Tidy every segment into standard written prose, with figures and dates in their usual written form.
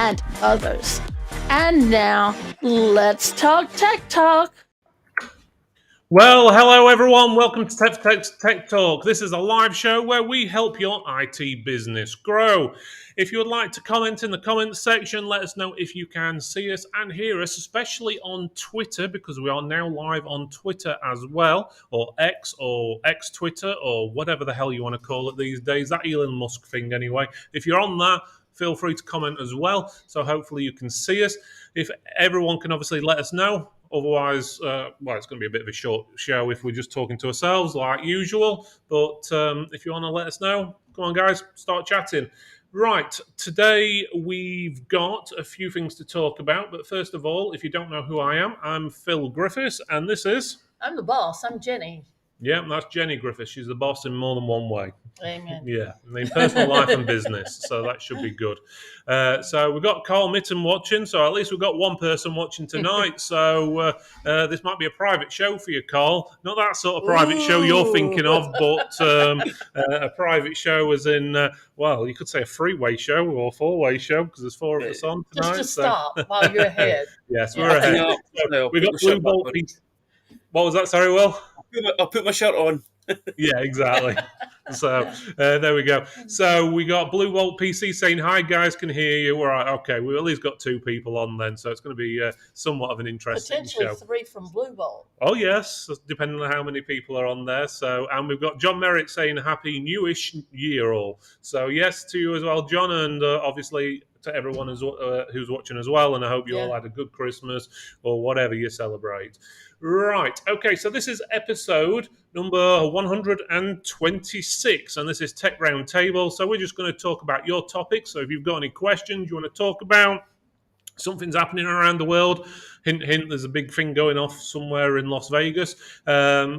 and others. And now, let's talk tech talk. Well, hello everyone. Welcome to Tech Talk. This is a live show where we help your IT business grow. If you would like to comment in the comments section, let us know if you can see us and hear us, especially on Twitter, because we are now live on Twitter as well, or X Twitter, or whatever the hell you want to call it these days. That Elon Musk thing anyway. If you're on that, feel free to comment as well. So hopefully you can see us. If everyone can obviously let us know. Otherwise, it's going to be a bit of a short show if we're just talking to ourselves like usual. But if you want to let us know, come on, guys, start chatting. Right, today we've got a few things to talk about. But first of all, if you don't know who I am, I'm Phil Griffiths, and this is... I'm the boss. I'm Jenny. Yeah, that's Jenny Griffiths. She's the boss in more than one way. Amen. Yeah, in personal life and business, so that should be good. So we've got Carl Mitten watching, so at least we've got one person watching tonight. So this might be a private show for you, Carl. Not that sort of private show you're thinking of, but a private show as in, you could say a three-way show or four-way show, because there's four of us on tonight. Just to stop while you're ahead. Yes, we're ahead. So we've got Blue Bolt. What was that? Sorry, Will? I'll put my shirt on. Yeah, exactly. So there we go. So we got Blue Bolt PC saying, "Hi guys, can hear you." All right, okay. We've at least got two people on then, so it's going to be somewhat of an interesting Potentially show. Three from Blue Bolt. Oh yes, depending on how many people are on there. So, and we've got John Merritt saying, "Happy Newish Year all." So yes to you as well, John, and obviously to everyone who's watching as well. And I hope you all had a good Christmas or whatever you celebrate. Right. Okay. So this is episode number 126, and this is Tech Roundtable. So we're just going to talk about your topics. So if you've got any questions you want to talk about, something's happening around the world. Hint, hint, there's a big thing going off somewhere in Las Vegas,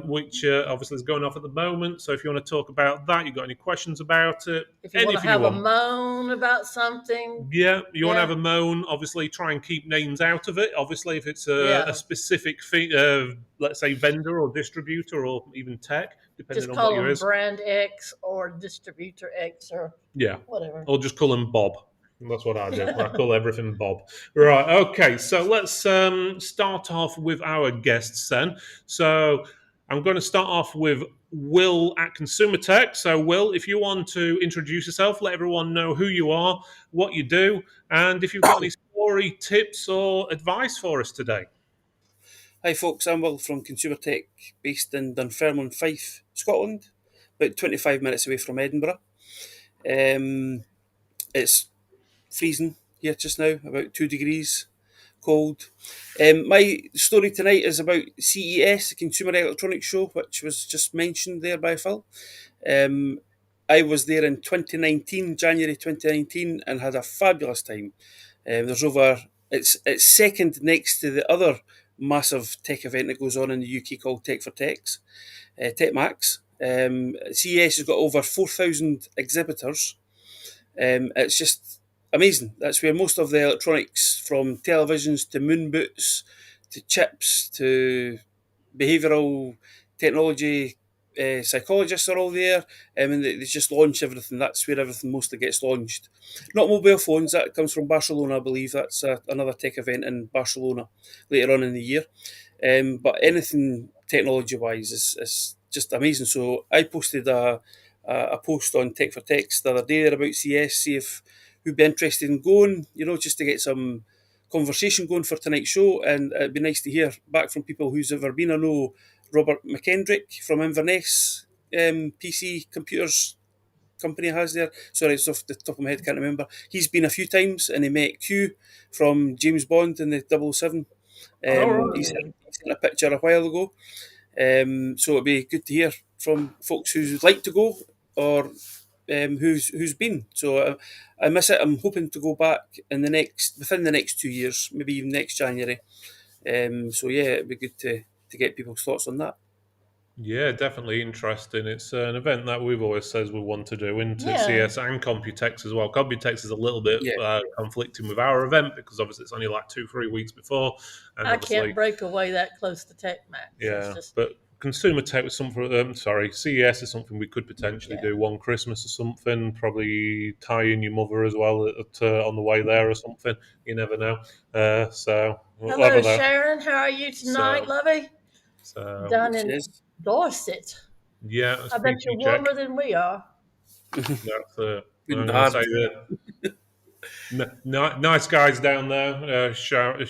which obviously is going off at the moment. So if you want to talk about that, you've got any questions about it, if you want to have a moan about something. Yeah, you want to have a moan, obviously try and keep names out of it. Obviously, if it's a specific let's say vendor or distributor or even tech, depending on what you is. Just call them Brand X or Distributor X or whatever. Or just call them Bob. That's what I do. I call everything Bob. Right, okay. So let's start off with our guests then. So I'm going to start off with Will at Consumer Tech. So Will, if you want to introduce yourself, let everyone know who you are, what you do, and if you've got any story, tips or advice for us today. Hi folks, I'm Will from Consumer Tech, based in Dunfermline, Fife, Scotland, about 25 minutes away from Edinburgh. It's freezing here just now, about 2 degrees cold. My story tonight is about CES, the Consumer Electronics Show, which was just mentioned there by Phil. I was there in January 2019, and had a fabulous time. It's second next to the other massive tech event that goes on in the UK called Tech for Techs, TMax. CES has got over 4,000 exhibitors. It's just amazing. That's where most of the electronics, from televisions to moon boots to chips to behavioural technology psychologists are all there, and they just launch everything. That's where everything mostly gets launched. Not mobile phones, that comes from Barcelona, I believe. That's another tech event in Barcelona later on in the year. But anything technology-wise is just amazing. So I posted a post on Tech for Techs the other day there about CS, see if who'd be interested in going, just to get some conversation going for tonight's show. And it'd be nice to hear back from people who's ever been. I know Robert McKendrick from Inverness PC computers company has there. Sorry, it's off the top of my head, can't remember. He's been a few times, and he met Q from James Bond in the 007. He sent a picture a while ago. So it'd be good to hear from folks who'd like to go, or who's been. So I miss it. I'm hoping to go back within the next 2 years, maybe even next January. So yeah, it'd be good to get people's thoughts on that. Yeah, definitely interesting. It's an event that we've always said we want to do into CS and Computex as well. Computex is a little bit conflicting with our event because obviously it's only like 2-3 weeks before. And I can't break away that close to TechMax. Yeah, but consumer tech was something. CES is something we could potentially do one Christmas or something. Probably tie in your mother as well on the way there or something. You never know. So we'll have Hello, a look. Sharon. How are you tonight, So- lovey? So Down in Cheers. Dorset. yeah, I bet you're warmer than we are. That's I'm Been going to hard. say that. Nice guys down there, Sharon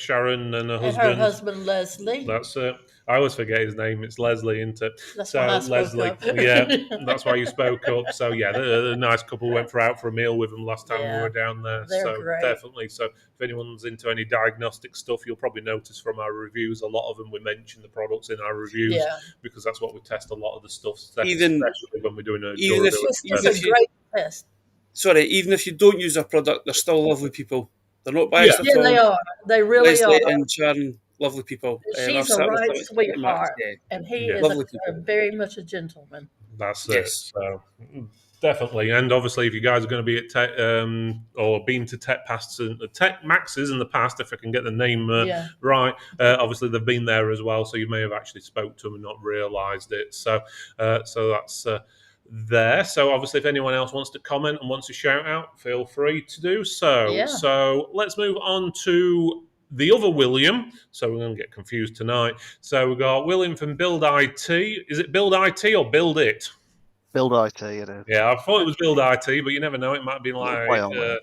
and her And husband. her husband, Leslie. That's it. I always forget his name. It's Leslie, isn't it? That's So why I spoke Leslie, up. yeah, that's why you spoke up. So yeah, the nice couple went out for a meal with them last time we Yeah, were down there. they're So great. definitely. So if anyone's into any diagnostic stuff, you'll probably notice from our reviews, a lot of them we mention the products in our reviews Yeah. because that's what we test a lot of the stuff, Even- especially when we're doing a even if- durability It's test. a great test. Sorry, even if you don't use a product, they're still lovely people. They're not biased Yeah, at all. they are. They really Leslie are. and Sharon, lovely people. She's I've a sat with right them at TMax, sweetheart, yeah. and he Yeah. is Lovely a people. very much a gentleman. That's Yes. it. So definitely, and obviously, if you guys are going to be at Tech or been to Tech Pasts and Tech Maxes in the past, if I can get the name Yeah. right, obviously they've been there as well. So you may have actually spoke to them and not realised it. So that's. There. So obviously, if anyone else wants to comment and wants to shout out, feel free to do so. Yeah. So let's move on to the other William. So we're going to get confused tonight. So we've got William from Build IT. Is it Build IT or Build It? Build IT, it is. Yeah, I thought it was Build IT, but you never know. It might be like play on words.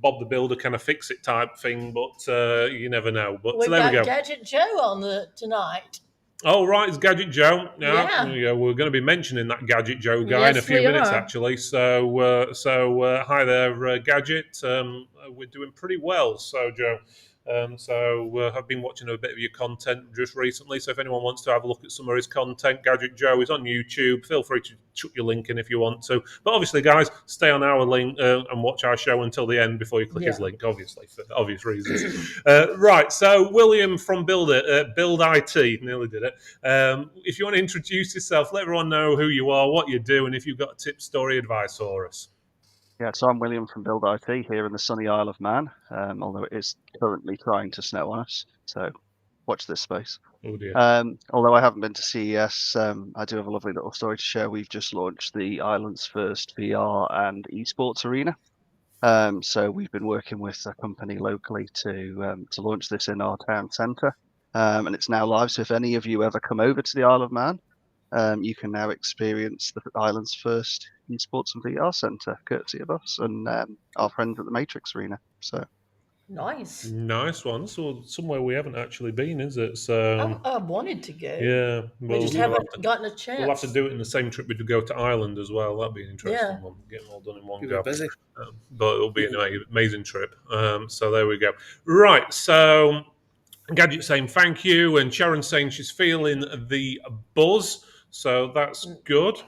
Bob the Builder kind of fix it type thing, but you never know. But We've there we got go. Gadget Joe on tonight. Oh, right, it's Gadget Joe. Yeah. We're going to be mentioning that Gadget Joe guy in a Yes, few we minutes, are. actually. So hi there, Gadget. We're doing pretty well. So, Joe. I've been watching a bit of your content just recently. So if anyone wants to have a look at some of his content, Gadget Joe is on YouTube. Feel free to chuck your link in if you want to. But obviously, guys, stay on our link and watch our show until the end before you click his link. Obviously, for obvious reasons. Right. So William from Build IT, nearly did it. If you want to introduce yourself, let everyone know who you are, what you do, and if you've got a tip, story, advice for us. Yeah, so I'm William from Build IT here in the sunny Isle of Man, although it is currently trying to snow on us. So watch this space. Oh dear. Although I haven't been to CES, I do have a lovely little story to share. We've just launched the island's first VR and esports arena. So we've been working with a company locally to launch this in our town centre, and it's now live. So if any of you ever come over to the Isle of Man, you can now experience the island's first esports and VR centre, courtesy of us and our friends at the Matrix Arena. So Nice. Nice one. So somewhere we haven't actually been, is it? So I wanted to go. yeah, We just haven't gotten a chance. we'll have to do it in the same trip we do go to Ireland as well. That'd be an interesting Yeah. one. Get them all done in one We go. were busy. But it'll be an amazing trip. So there we go. Right. So Gadget saying thank you, and Sharon saying she's feeling the buzz. So that's good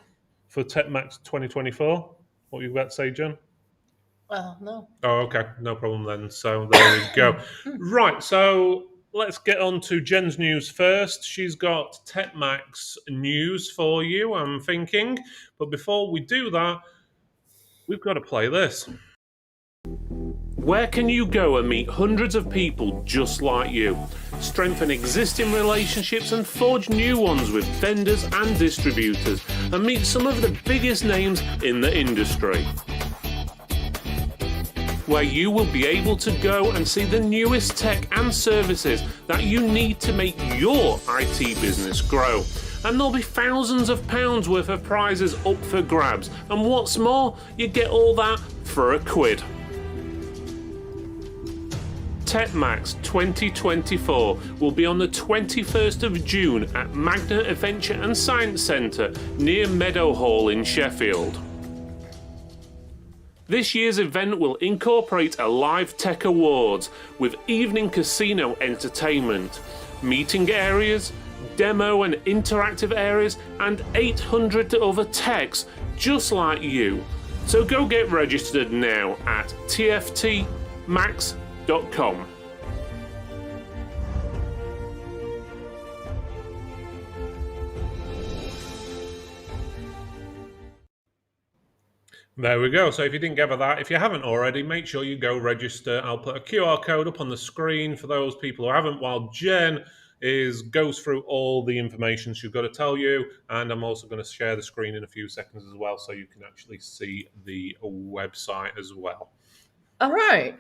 for TechMax 2024. What you about to say, Jen? No. Oh, okay. No problem then. So there we go. Right. So let's get on to Jen's news first. She's got TechMax news for you, I'm thinking. But before we do that, we've got to play this. Where can you go and meet hundreds of people just like you? Strengthen existing relationships and forge new ones with vendors and distributors, and meet some of the biggest names in the industry. Where you will be able to go and see the newest tech and services that you need to make your IT business grow. And there'll be thousands of pounds worth of prizes up for grabs. And what's more, you get all that for £1. TechMax 2024 will be on the 21st of June at Magna Adventure and Science Centre near Meadowhall in Sheffield. This year's event will incorporate a live tech awards with evening casino entertainment, meeting areas, demo and interactive areas, and 800 other techs just like you. So go get registered now at tftmax.com. There we go. So if you didn't gather that, if you haven't already, make sure you go register. I'll put a QR code up on the screen for those people who haven't, while Jen goes through all the information she's got to tell you, and I'm also going to share the screen in a few seconds as well, so you can actually see the website as well. All right.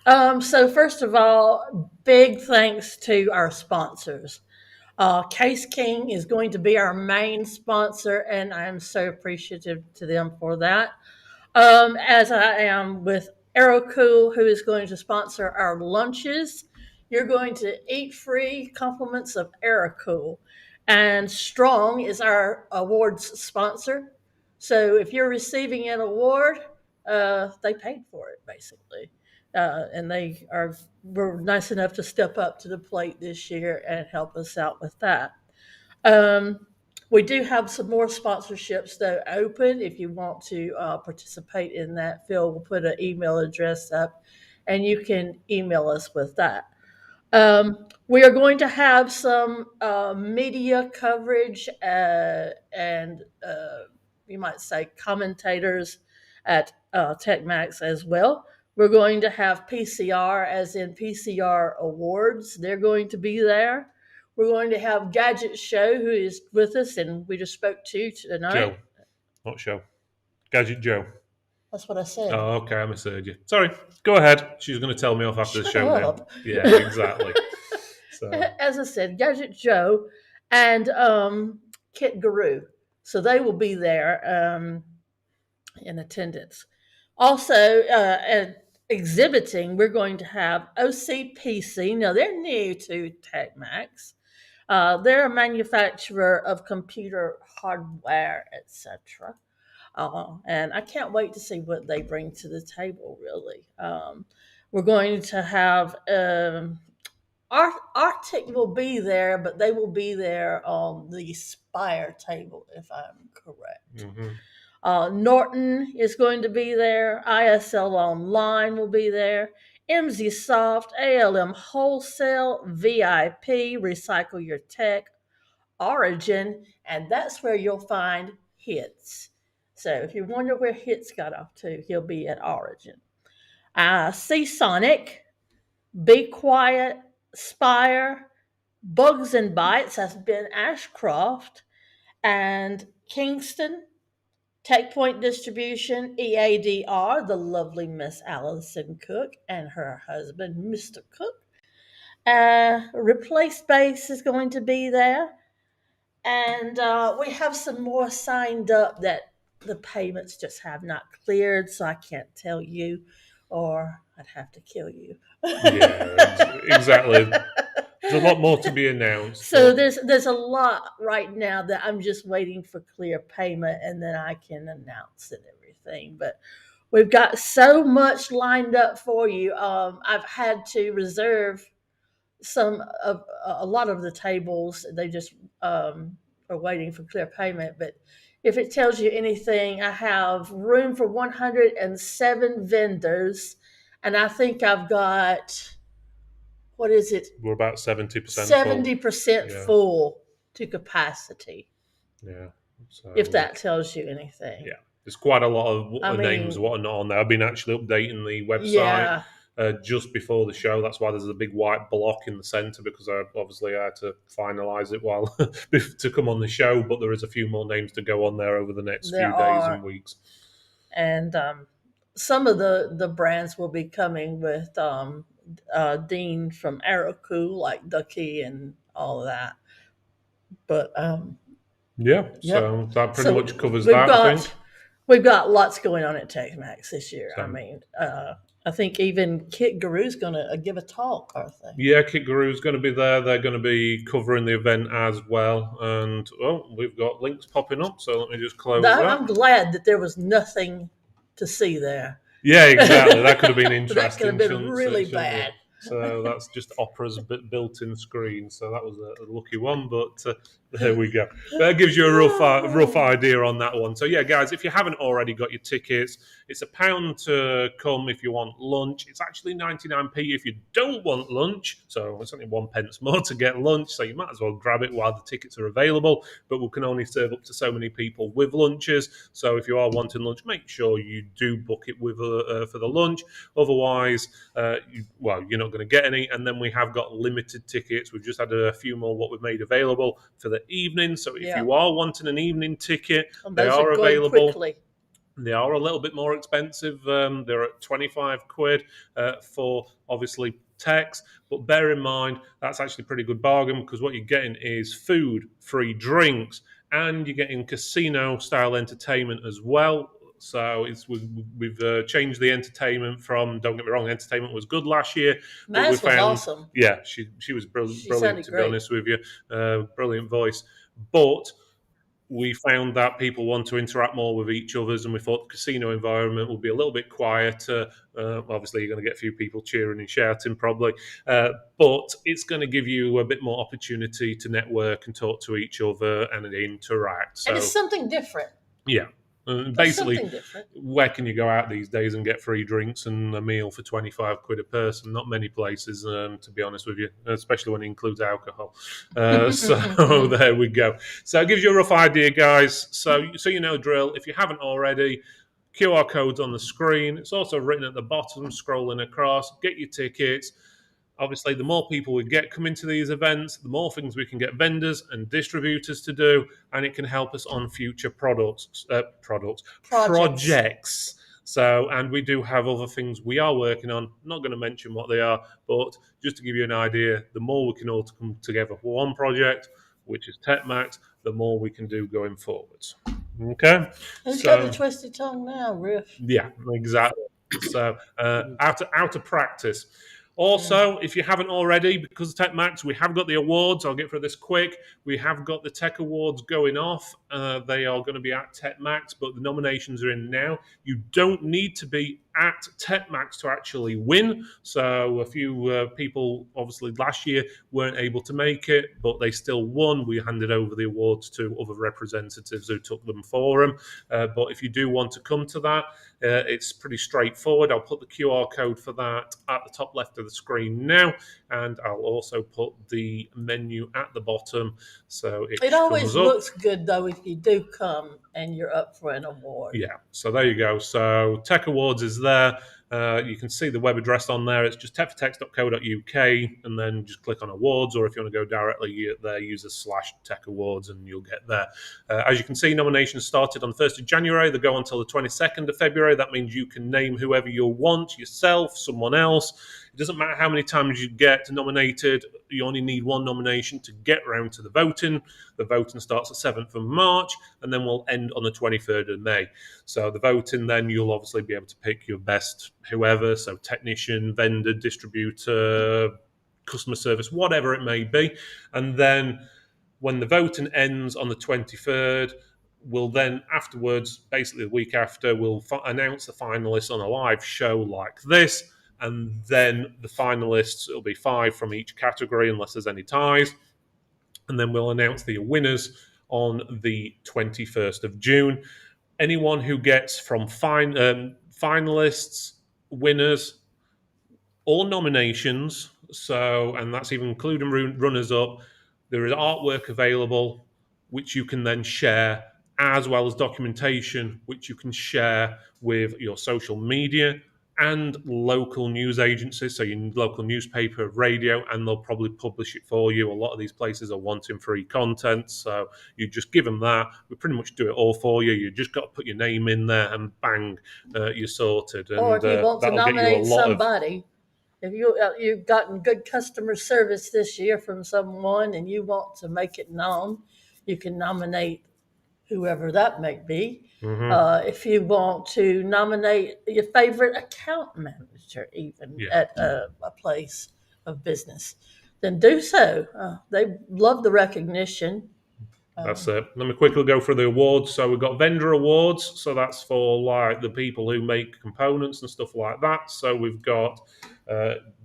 So first of all, big thanks to our sponsors. Case King is going to be our main sponsor, and I am so appreciative to them for that. As I am with AeroCool, who is going to sponsor our lunches. You're going to eat free compliments of AeroCool. And Strong is our awards sponsor. So if you're receiving an award, they paid for it, basically. And were nice enough to step up to the plate this year and help us out with that. Um, we do have some more sponsorships though open. If you want to participate in that, Phil will put an email address up, and you can email us with that. We are going to have some media coverage and you might say commentators at TechMax as well. We're going to have PCR, as in PCR Awards. They're going to be there. We're going to have Gadget Show, who is with us, and we just spoke to tonight. Joe. What show? Gadget Joe. That's what I said. Oh, okay, I misheard you. Sorry, go ahead. She's going to tell me off after the show up. now. Yeah, exactly. So, as I said, Gadget Joe and Kit Guru. So they will be there in attendance. Also, exhibiting, we're going to have OCPC. Now, they're new to TechMax. They're a manufacturer of computer hardware, etc. And I can't wait to see what they bring to the table, really. We're going to have Arctic will be there, but they will be there on the Spire table, if I'm correct. mm-hmm. Norton is going to be there. ISL Online will be there. MZ Soft, ALM Wholesale, VIP, Recycle Your Tech, Origin, and that's where you'll find Hits. So if you wonder where Hits got off to, he'll be at Origin. Seasonic, Be Quiet, Spire, Bugs and Bites has been Ashcroft, and Kingston, Take Point Distribution, EADR, the lovely Miss Allison Cook and her husband, Mr. Cook. Replace Base is going to be there. And we have some more signed up that the payments just have not cleared, so I can't tell you, or I'd have to kill you. Yeah, exactly. There's a lot more to be announced. So there's a lot right now that I'm just waiting for clear payment, and then I can announce and everything. But we've got so much lined up for you. I've had to reserve a lot of the tables. They just are waiting for clear payment. But if it tells you anything, I have room for 107 vendors, and I think I've got, what is it? We're about 70% 70% full to capacity. Yeah. So, if that tells you anything. Yeah. There's quite a lot of names what are not on there. I've been actually updating the website just before the show. That's why there's a big white block in the centre, because I had to finalise it while to come on the show. But there is a few more names to go on there over the next few days and weeks. And some of the brands will be coming with Dean from AeroCool, like Ducky and all of that. But so that pretty much covers that, I think. We've got lots going on at TechMax this year. I mean, I think even Kit Guru's going to give a talk, aren't they? Yeah, Kit Guru's going to be there. They're going to be covering the event as well. And, we've got links popping up, so let me just close that. I'm glad that there was nothing to see there. Yeah, exactly. That could have been interesting. That could have been really bad. So that's just Opera's built-in screen. So that was a lucky one. But There we go. That gives you a rough idea on that one. So yeah, guys, if you haven't already got your tickets, it's £1 to come if you want lunch. It's actually 99p if you don't want lunch. So it's only 1p more to get lunch. So you might as well grab it while the tickets are available. But we can only serve up to so many people with lunches. So if you are wanting lunch, make sure you do book it with for the lunch. Otherwise, you're not going to get any. And then we have got limited tickets. We've just had a few more what we've made available for the evening. So if you are wanting an evening ticket, they are available. Quickly. They are a little bit more expensive. They're at 25 quid for obviously Tex, but bear in mind that's actually a pretty good bargain because what you're getting is food, free drinks, and you're getting casino style entertainment as well. So we've changed the entertainment from. Don't get me wrong, entertainment was good last year. Maz was awesome. Yeah, she was brilliant to be honest with you. Brilliant voice, but we found that people want to interact more with each others, and we thought the casino environment would be a little bit quieter. Obviously, you're going to get a few people cheering and shouting, probably, but it's going to give you a bit more opportunity to network and talk to each other and interact. So, and it's something different. Yeah. Basically, where can you go out these days and get free drinks and a meal for 25 quid a person? Not many places, to be honest with you, especially when it includes alcohol. So there we go. So it gives you a rough idea, guys. So you know drill. If you haven't already, QR code's on the screen. It's also written at the bottom, scrolling across. Get your tickets. Obviously, the more people we get coming to these events, the more things we can get vendors and distributors to do, and it can help us on future projects. So, and we do have other things we are working on. I'm not going to mention what they are, but just to give you an idea, the more we can all come together for one project, which is TMax, the more we can do going forwards. Okay? Who's got the twisty tongue now, Riff? Yeah, exactly. So, out of practice. Also, if you haven't already, because of TechMax, we have got the awards. I'll get through this quick. We have got the Tech Awards going off. They are going to be at TechMax, but the nominations are in now. You don't need to be at TechMax to actually win. So a few people, obviously, last year weren't able to make it, but they still won. We handed over the awards to other representatives who took them for them. But if you do want to come to that, it's pretty straightforward. I'll put the QR code for that at the top left of the screen now, and I'll also put the menu at the bottom. So it always looks good, though, if you do come and you're up for an award. Yeah, so there you go. So Tech Awards is there. You can see the web address on there. It's just techfortex.co.uk, and then just click on awards, or if you want to go directly there, use /Tech Awards, and you'll get there. As you can see, nominations started on the 1st of January. They go until the 22nd of February. That means you can name whoever you want, yourself, someone else. It doesn't matter how many times you get nominated. You only need one nomination to get round to the voting. The voting starts the 7th of March, and then will end on the 23rd of May. So the voting, then you'll obviously be able to pick your best whoever, so technician, vendor, distributor, customer service, whatever it may be. And then when the voting ends on the 23rd, we'll then afterwards, basically the week after, we'll announce the finalists on a live show like this. And then the finalists, it'll be 5 from each category unless there's any ties. And then we'll announce the winners on the 21st of June. Anyone who gets from finalists, winners, or nominations, and that's even including runners-up, there is artwork available which you can then share, as well as documentation which you can share with your social media and local news agencies, so your local newspaper, radio, and they'll probably publish it for you. A lot of these places are wanting free content, so you just give them that. We pretty much do it all for you. You just got to put your name in there, and bang, you're sorted. And, or if you want to nominate somebody, if you've gotten good customer service this year from someone and you want to make it known, you can nominate whoever that may be. Mm-hmm. If you want to nominate your favorite account manager, even at a place of business, then do so. They love the recognition. That's it. Let me quickly go through the awards. So we've got vendor awards. So that's for like the people who make components and stuff like that. So we've got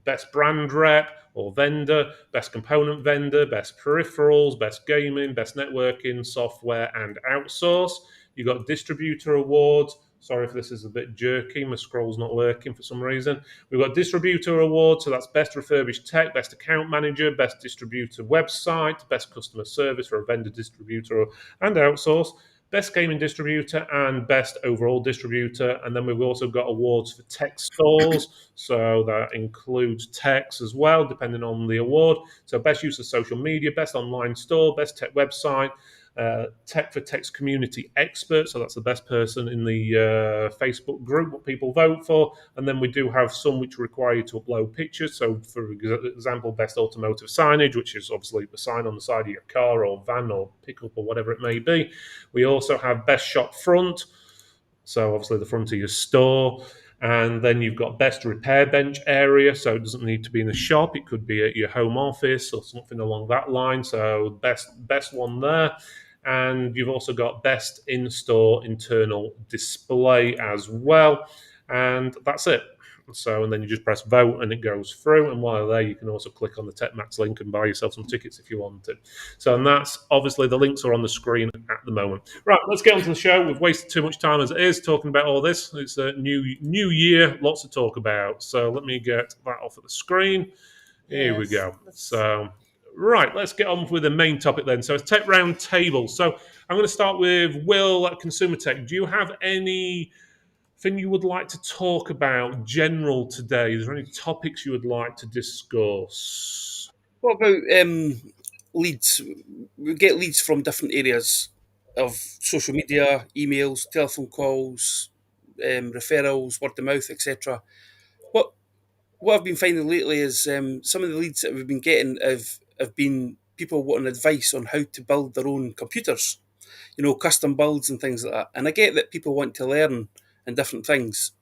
best brand rep or vendor, best component vendor, best peripherals, best gaming, best networking, software, and outsource. You've got distributor awards. Sorry if this is a bit jerky, my scroll's not working for some reason. We've got distributor awards, so that's best refurbished tech, best account manager, best distributor website, best customer service for a vendor, distributor, and outsource, best gaming distributor, and best overall distributor. And then we've also got awards for tech stores, so that includes techs as well, depending on the award. So best use of social media, best online store, best tech website, Tech for Tech's community expert, so that's the best person in the Facebook group, what people vote for. And then we do have some which require you to upload pictures. So, for example, best automotive signage, which is obviously the sign on the side of your car or van or pickup or whatever it may be. We also have best shop front, so obviously the front of your store. And then you've got best repair bench area, so it doesn't need to be in the shop. It could be at your home office or something along that line. So best one there. And you've also got best in-store internal display as well. And that's it. So, and then you just press vote and it goes through. And while there, you can also click on the TMax link and buy yourself some tickets if you want to. So, and that's obviously the links are on the screen at the moment. Right, let's get on to the show. We've wasted too much time as it is talking about all this. It's a new year, lots to talk about. So, let me get that off of the screen. Here we go. So, right, let's get on with the main topic then. So, it's Tech Roundtable. So, I'm going to start with Will at Consumer Tech. Do you have anything you would like to talk about general today? Is there any topics you would like to discuss? What about leads? We get leads from different areas of social media, emails, telephone calls, referrals, word of mouth, etc. What what I've been finding lately is some of the leads that we've been getting have been people wanting advice on how to build their own computers, custom builds and things like that. And I get that people want to learn and different things,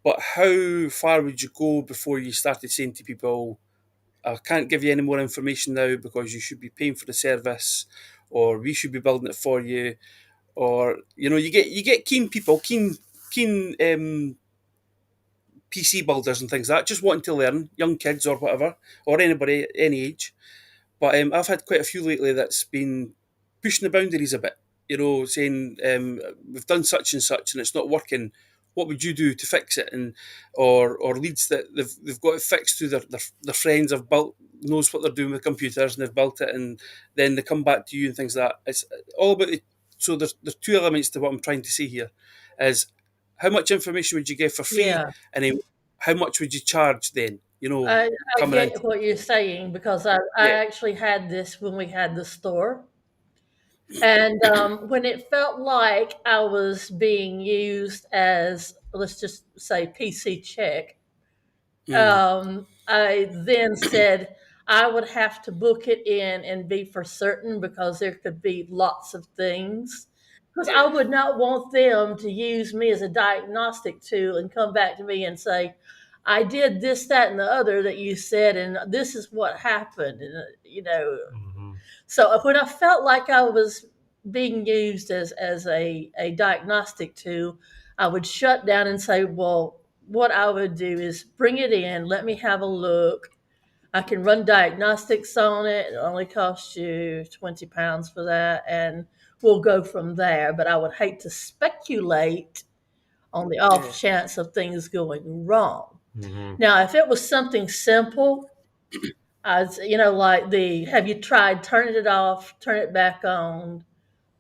but how far would you go before you started saying to people, I can't give you any more information now because you should be paying for the service, or we should be building it for you, or you get keen people, keen PC builders and things like that, just wanting to learn, young kids or whatever, or anybody any age. But I've had quite a few lately that's been pushing the boundaries a bit, saying we've done such and such and it's not working. What would you do to fix it? And or leads that they've got it fixed through their friends have built, knows what they're doing with computers and they've built it, and then they come back to you and things like that. It's all about so there's two elements to what I'm trying to say here, is how much information would you give for free, Yeah, and then how much would you charge then? I Coming in. get what you're saying because I Yeah. actually had this when we had the store. And when it felt like I was being used as, let's just say, PC check, Mm. I then said I would have to book it in and be for certain because there could be lots of things. Because Yeah. I would not want them to use me as a diagnostic tool and come back to me and say, I did this, that, and the other that you said, and this is what happened. And, Mm-hmm. so when I felt like I was being used as a diagnostic tool, I would shut down and say, well, what I would do is bring it in, let me have a look. I can run diagnostics on it. It only costs you £20 for that, and we'll go from there. But I would hate to speculate on the Yeah. off chance of things going wrong. Mm-hmm. Now, if it was something simple, like have you tried turning it off, turn it back on,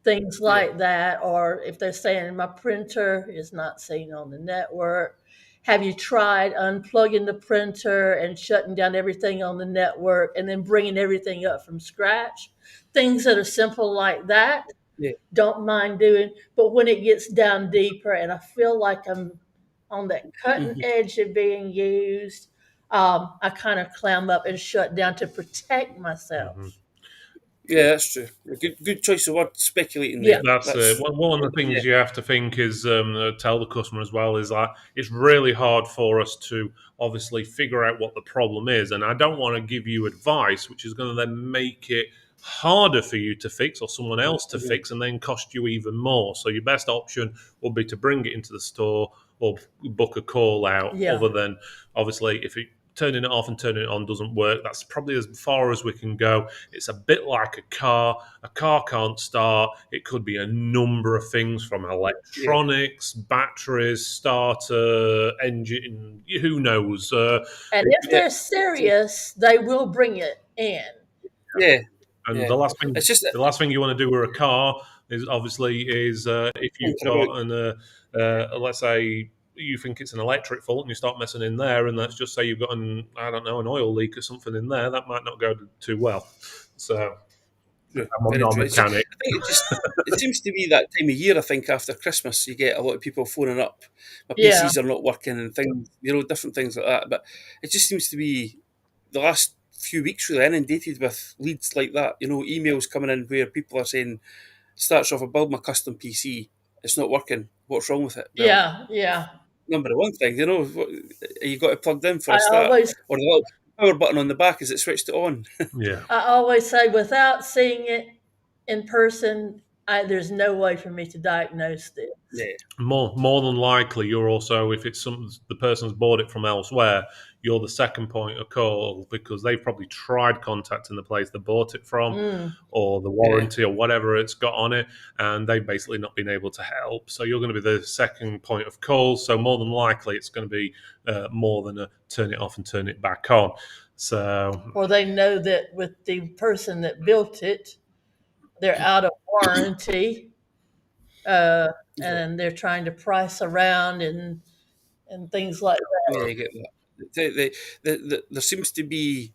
things Yeah. like that. Or if they're saying my printer is not seen on the network, have you tried unplugging the printer and shutting down everything on the network and then bringing everything up from scratch? Things that are simple like that, Yeah. don't mind doing. But when it gets down deeper and I feel like I'm on that cutting Mhm. edge of being used, I kind of clam up and shut down to protect Mm-hmm. myself. Yeah, that's true. A good choice of word, speculating Yeah, there. That's it. That's One of the yeah. things you have to think is tell the customer as well is that it's really hard for us to obviously figure out what the problem is, and I don't want to give you advice which is going to then make it harder for you to fix or someone else to Mhm. fix and then cost you even more. So your best option would be to bring it into the store, or book a call out, Yeah. other than obviously if it turning it off and turning it on doesn't work. That's probably as far as we can go. It's a bit like a car. A car can't start. It could be a number of things from Yeah, electronics, batteries, starter, engine, who knows. And if yeah, they're serious, they will bring it in. yeah, And yeah. It's just the last thing you want to do with a car is obviously if you've thinking about. got let's say you think it's an electric fault and you start messing in there, and let's just say you've got an I don't know an oil leak or something in there, that might not go too well. So Yeah, I'm very not a true. mechanic. I think it seems to be that time of year. I think after Christmas, you get a lot of people phoning up. My Yeah. PCs are not working and things, different things like that. But it just seems to be the last few weeks really inundated with leads like that. Emails coming in where people are saying, "Starts off, I build my custom PC, it's not working. What's wrong with it?" Well, Yeah. Yeah. number one thing, you got it plugged in for I a start, always or the little power button on the back is it switched it on? Yeah. I always say without seeing it in person, there's no way for me to diagnose this. Yeah, More than likely, you're also if it's some the person's bought it from elsewhere, you're the second point of call because they've probably tried contacting the place they bought it from, Mm. or the yeah, warranty or whatever it's got on it, and they've basically not been able to help. So you're going to be the second point of call. So more than likely, it's going to be more than a turn it off and turn it back on. So Or they know that with the person that built it, they're out of warranty, uh, yeah. and they're trying to price around and things like that. Yeah, I get that. There seems to be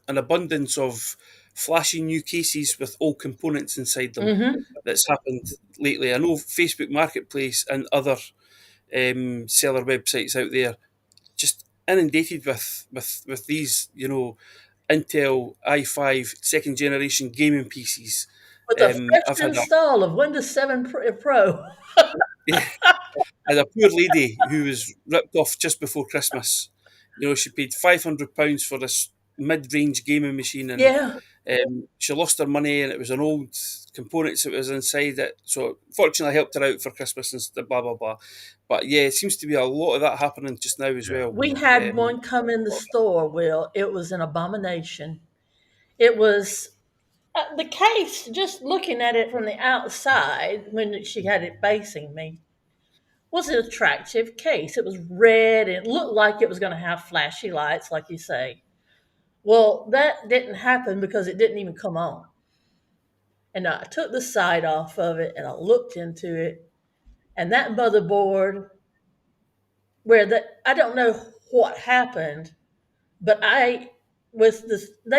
an abundance of flashy new cases with old components inside them Hmm. that's happened lately. I know Facebook Marketplace and other seller websites out there just inundated with these, Intel i5 second generation gaming PCs. With a I've fresh had a install of Windows 7 Pro. had a poor lady who was ripped off just before Christmas. She paid £500 for this mid-range gaming machine, and Yeah. she lost her money, and it was an old components that was inside it. So fortunately, I helped her out for Christmas and blah blah blah. But yeah, it seems to be a lot of that happening just now as yeah, well. We had Um, one come in the store, Will. It was an abomination. It was the case, just looking at it from the outside when she had it facing me, was an attractive case. It was red and it looked like it was going to have flashy lights, like you say. Well, that didn't happen because it didn't even come on. And I took the side off of it and I looked into it, and that motherboard, I don't know what happened, but they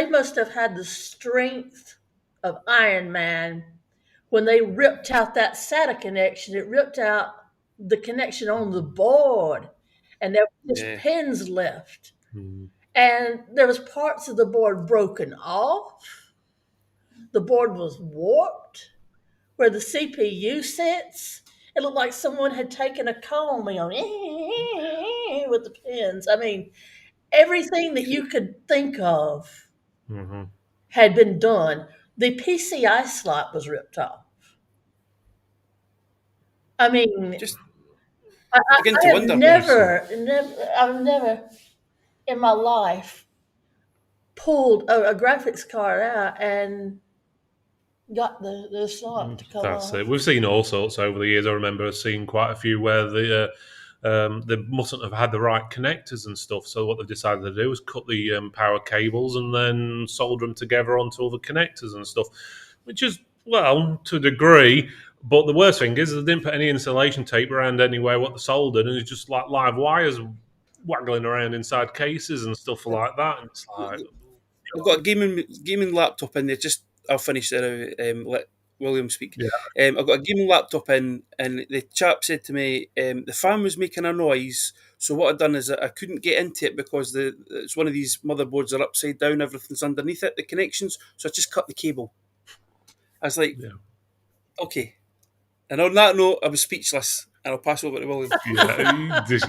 must have had the strength of Iron Man when they ripped out that SATA connection. It ripped out the connection on the board, and there were just yeah, pins left. mm, And there was parts of the board broken off. The board was warped where the CPU sits. It looked like someone had taken a comb and with the pins. I mean, everything that you could think of mhm. had been done. The PCI slot was ripped off. I mean, just begin I to have wonder. I've never in my life pulled a graphics card out and got the slot to come That's it. off. We've seen all sorts over the years. I remember seeing quite a few where they mustn't have had the right connectors and stuff. So what they decided to do was cut the power cables and then solder them together onto all the connectors and stuff, which is well to a degree. But the worst thing is they didn't put any insulation tape around anywhere what they soldered, and it's just like live wires waggling around inside cases and stuff like that. And it's like, I've got a gaming laptop in there. Just I'll finish there. Let William speak. yeah, I've got a gaming laptop in, and the chap said to me the fan was making a noise. So what I'd done is I couldn't get into it because it's one of these motherboards are upside down. Everything's underneath it, the connections. So I just cut the cable. I was like, yeah. okay. And on that note, I was speechless. And I'll pass over to William.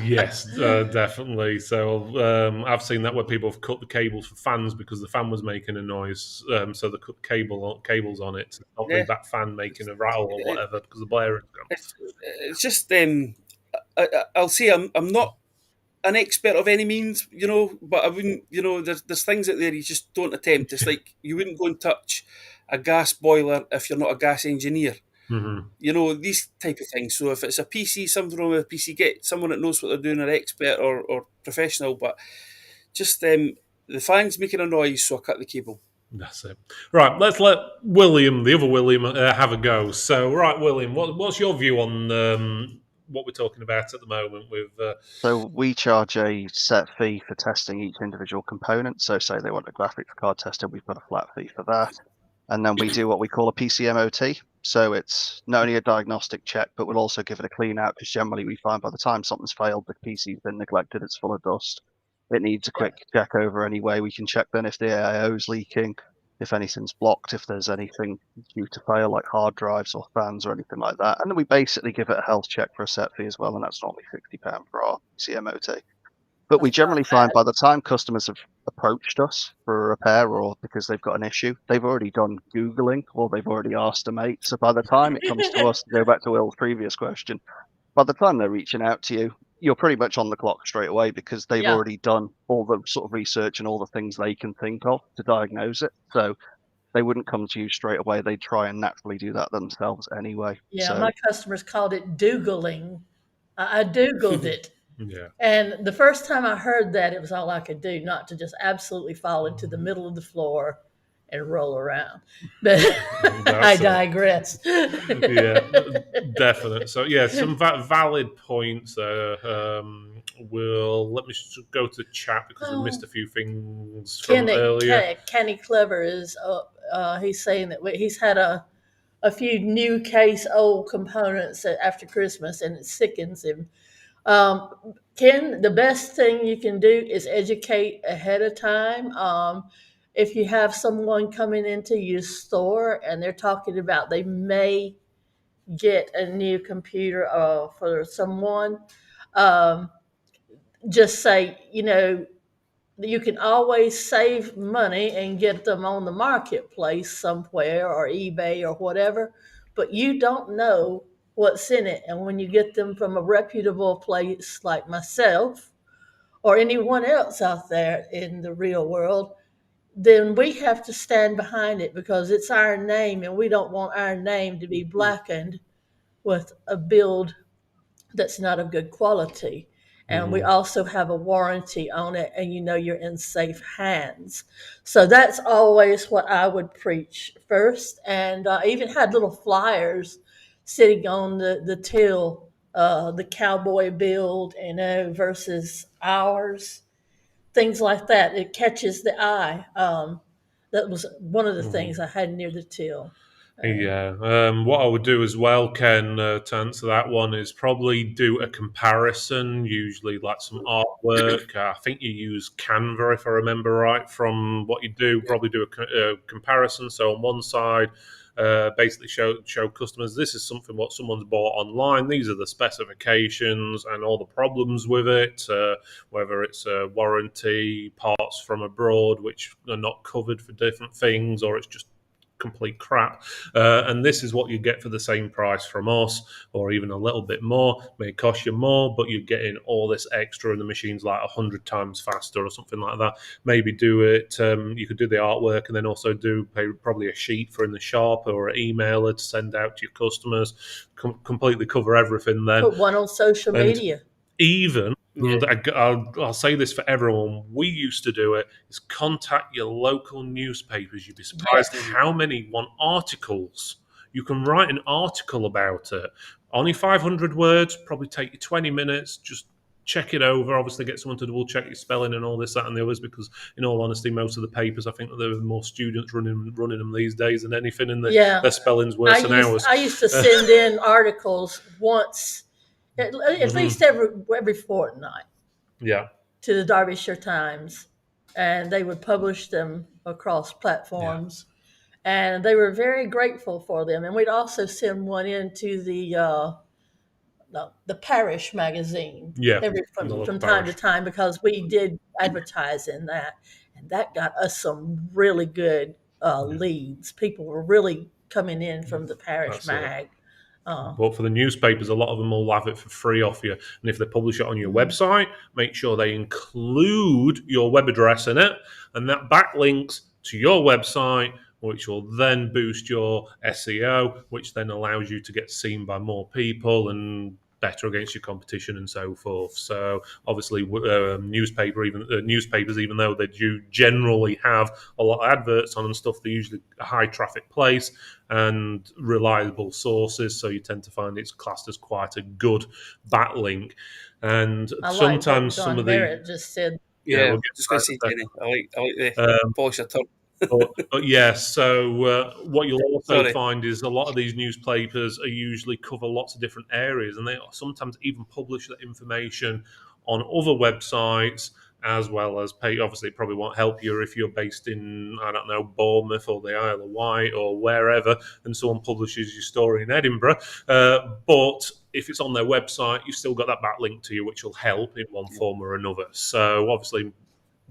Yes, definitely. So I've seen that where people have cut the cables for fans because the fan was making a noise. So they cut cables on it to stop Yeah, that fan making a rattle or it, whatever because the blare had gone. it's just I'll say I'm not an expert of any means, but I wouldn't, there's things out there you just don't attempt. It's like you wouldn't go and touch a gas boiler if you're not a gas engineer. Hmm. These type of things. So if it's a PC, something wrong with a PC, get someone that knows what they're doing, an expert or professional. But just the fan's making a noise, so I cut the cable. That's it. Right, let's let William, the other William, have a go. So, right, William, what's your view on what we're talking about at the moment with? So we charge a set fee for testing each individual component. So say they want a graphics card tested, we've got a flat fee for that. And then we do what we call a PCMOT. So it's not only a diagnostic check, but we'll also give it a clean out because generally we find by the time something's failed, the PC's been neglected, it's full of dust. It needs a Yeah. quick check over anyway. We can check then if the AIO's leaking, if anything's blocked, if there's anything due to fail like hard drives or fans or anything like that. And then we basically give it a health check for a set fee as well, and that's normally £60 for our CMOT. But we That's not generally find bad. by the time customers have approached us for a repair or because they've got an issue, they've already done Googling or they've already asked a mate. So by the time it comes to us, to go back to Will's previous question, by the time they're reaching out to you, you're pretty much on the clock straight away because they've Yeah, already done all the sort of research and all the things they can think of to diagnose it. So they wouldn't come to you straight away. They'd try and naturally do that themselves anyway. yeah. So My customers called it doogling. I Googled it. Yeah. And the first time I heard that, it was all I could do, not to just absolutely fall into the middle of the floor and roll around. But I That's it. digress. Yeah, definite. So yeah, some valid points there. Let me just go to chat because I missed Oh, a few things from Kenny, earlier. Kenny Clever is he's saying that he's had a few new case old components after Christmas, and it sickens him. Ken, the best thing you can do is educate ahead of time. If you have someone coming into your store and they're talking about they may get a new computer for someone, um, just say, you can always save money and get them on the marketplace somewhere or eBay or whatever, but you don't know what's in it. And when you get them from a reputable place like myself or anyone else out there in the real world, then we have to stand behind it because it's our name and we don't want our name to be blackened with a build that's not of good quality. And we Hmm. also have a warranty on it, and you're in safe hands. So that's always what I would preach first. And I even had little flyers sitting on the till, the cowboy build, versus ours, things like that. It catches the eye. That was one of the things I had near the till. And Yeah. What I would do as well, Ken, to answer that one is probably do a comparison, usually like some artwork. I think you use Canva, if I remember right, from what you do. Probably do a comparison. So on one side, basically show customers this is something what someone's bought online. These are the specifications and all the problems with it. Whether it's a warranty, parts from abroad which are not covered for different things, or it's just complete crap. And this is what you get for the same price from us, or even a little bit more. May cost you more, but you're getting all this extra, and the machine's like 100 times faster or something like that. Maybe do it. You could do the artwork, and then also do probably a sheet for in the shop or an emailer to send out to your customers. Completely cover everything then, put one on social and media. even, Yeah. and I'll say this for everyone, we used to do it, is contact your local newspapers. You'd be surprised Yes. how many want articles. You can write an article about it. Only 500 words, probably take you 20 minutes. Just check it over. Obviously, get someone to double check your spelling and all this, that, and the others, because in all honesty, most of the papers, I think that there are more students running them these days than anything, and Yeah. their spelling's I worse than used ours. I used to send in articles once, at Mhm. least every fortnight, Yeah, to the Derbyshire Times, and they would publish them across yeah, platforms, and they were very grateful for them. And we'd also send one into the parish magazine yeah. every In the local from time to parish. time because we did advertise in that, and that got us some really good Yeah. leads. People were really coming in from the parish That's it. mag. But for the newspapers, a lot of them will have it for free off you. And if they publish it on your website, make sure they include your web address in it, and that backlinks to your website, which will then boost your SEO, which then allows you to get seen by more people and better against your competition and so forth. So obviously, newspapers, even though they do generally have a lot of adverts on and stuff, they're usually a high traffic place and reliable sources. So you tend to find it's classed as quite a good backlink. And I like what sometimes some John of the Merritt just said. Yeah, we'll get just to going to say, that Jenny, I like the in a sec. polish your tongue. But yeah, so what you'll also Sorry. find is a lot of these newspapers are usually cover lots of different areas, and they sometimes even publish that information on other websites as well as pay. Obviously, it probably won't help you if you're based in, I don't know, Bournemouth or the Isle of Wight or wherever, and someone publishes your story in Edinburgh. But if it's on their website, you've still got that backlink to you, which will help in one form or another. So obviously,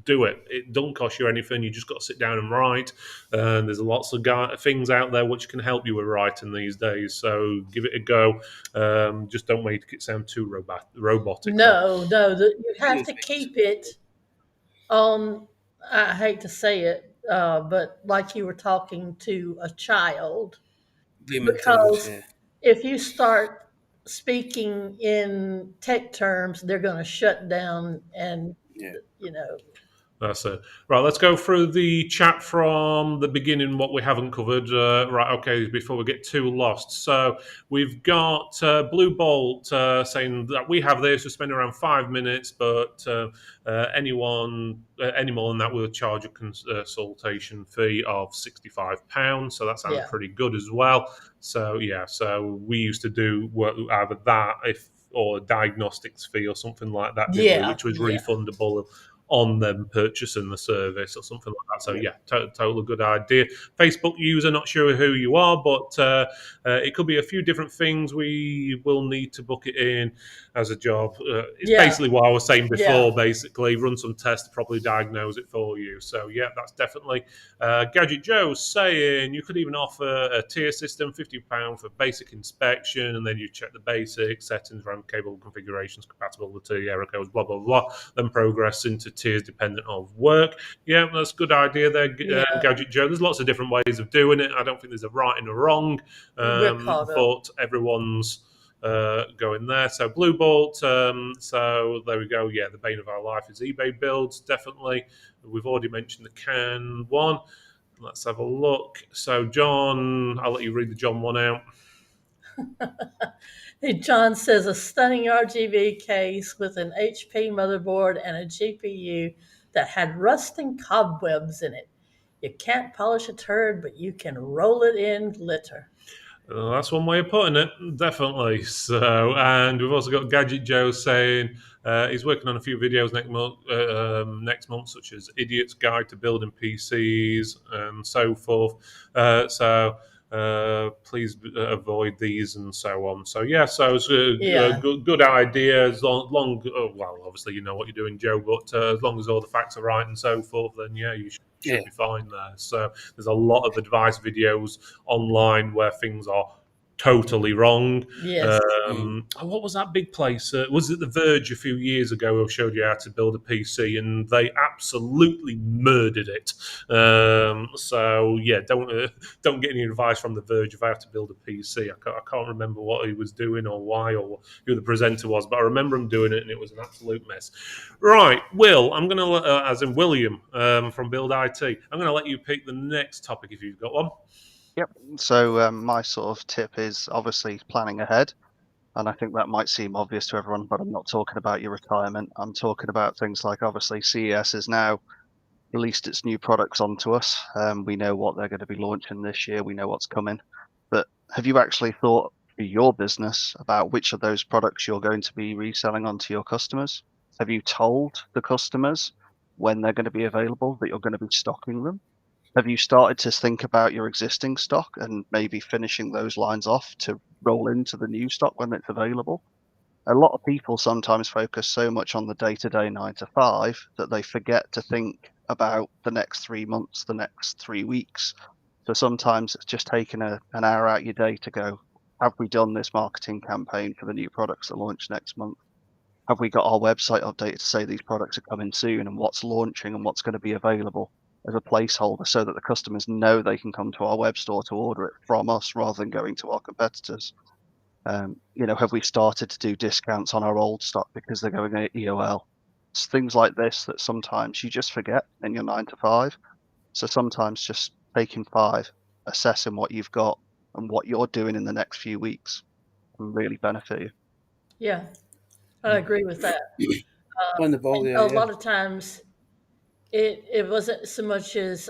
do it. It don't cost you anything. You just got to sit down and write. And there's lots of things out there which can help you with writing these days. So give it a go. Just don't make it sound too robotic. No, you have Those to things. keep it on. I hate to say it, but like you were talking to a child, Layman terms, because yeah. if you start speaking in tech terms, they're going to shut down, and Yeah. you know, That's it. Right, let's go through the chat from the beginning, what we haven't covered. Right, okay, before we get too lost. So we've got Blue Bolt saying that we have this, we spend around 5 minutes, but any more than that, we'll charge a consultation fee of £65. So that sounds yeah, pretty good as well. So, yeah, so we used to do work, either that or a diagnostics fee or something like that, didn't we? yeah, Which was yeah, refundable on them purchasing the service or something like that. So Yeah. yeah, totally good idea. Facebook user, not sure who you are, but it could be a few different things. We will need to book it in as a job. It's yeah, basically what I was saying yeah, before. Basically, run some tests, properly diagnose it for you. So yeah, that's definitely. Gadget Joe saying you could even offer a tier system, £50 for basic inspection, and then you check the basic settings around cable configurations, compatibility, error codes, blah blah blah. Then progress into tiers dependent on work. Yeah, that's a good idea there, yeah. Gadget Joe. There's lots of different ways of doing it. I don't think there's a right and a wrong, We're caught up. but everyone's going there. So Blue Bolt. So there we go. Yeah, the bane of our life is eBay builds. Definitely. We've already mentioned the Can one. Let's have a look. So John, I'll let you read the John one out. Hey, John says a stunning RGB case with an HP motherboard and a GPU that had rusting cobwebs in it. You can't polish a turd, but you can roll it in glitter. That's one way of putting it, definitely. So, and we've also got Gadget Joe saying he's working on a few videos next month, such as Idiot's Guide to Building PCs and so forth. Please avoid these and so on. So yeah, so it's a Yeah, good idea. As long well, obviously you know what you're doing, Joe, but as long as all the facts are right and so forth, then yeah, you should Yeah. be fine there. So there's a lot of advice videos online where things are totally wrong. yes, What was that big place? Was it The Verge a few years ago who showed you how to build a PC, and they absolutely murdered it. So yeah, don't get any advice from The Verge if I have to build a PC. I can't remember what he was doing or why or who the presenter was, but I remember him doing it, and it was an absolute mess. Right, Will, I'm going to, as in William from Build IT, I'm going to let you pick the next topic if you've got one. Yep. So my sort of tip is obviously planning ahead. And I think that might seem obvious to everyone, but I'm not talking about your retirement. I'm talking about things like obviously CES has now released its new products onto us. We know what they're going to be launching this year. We know what's coming. But have you actually thought for your business about which of those products you're going to be reselling onto your customers? Have you told the customers when they're going to be available that you're going to be stocking them? Have you started to think about your existing stock and maybe finishing those lines off to roll into the new stock when it's available? A lot of people sometimes focus so much on the day-to-day 9 to 5 that they forget to think about the next 3 months, the next 3 weeks. So sometimes it's just taking an hour out your day to go, have we done this marketing campaign for the new products that launch next month? Have we got our website updated to say these products are coming soon and what's launching and what's going to be available as a placeholder so that the customers know they can come to our web store to order it from us rather than going to our competitors? Have we started to do discounts on our old stock because they're going at EOL? It's things like this that sometimes you just forget in your 9 to 5. So sometimes just taking 5, assessing what you've got and what you're doing in the next few weeks can really benefit you. Yeah, I agree with that. On the ball And there, a yeah. lot of times it wasn't so much as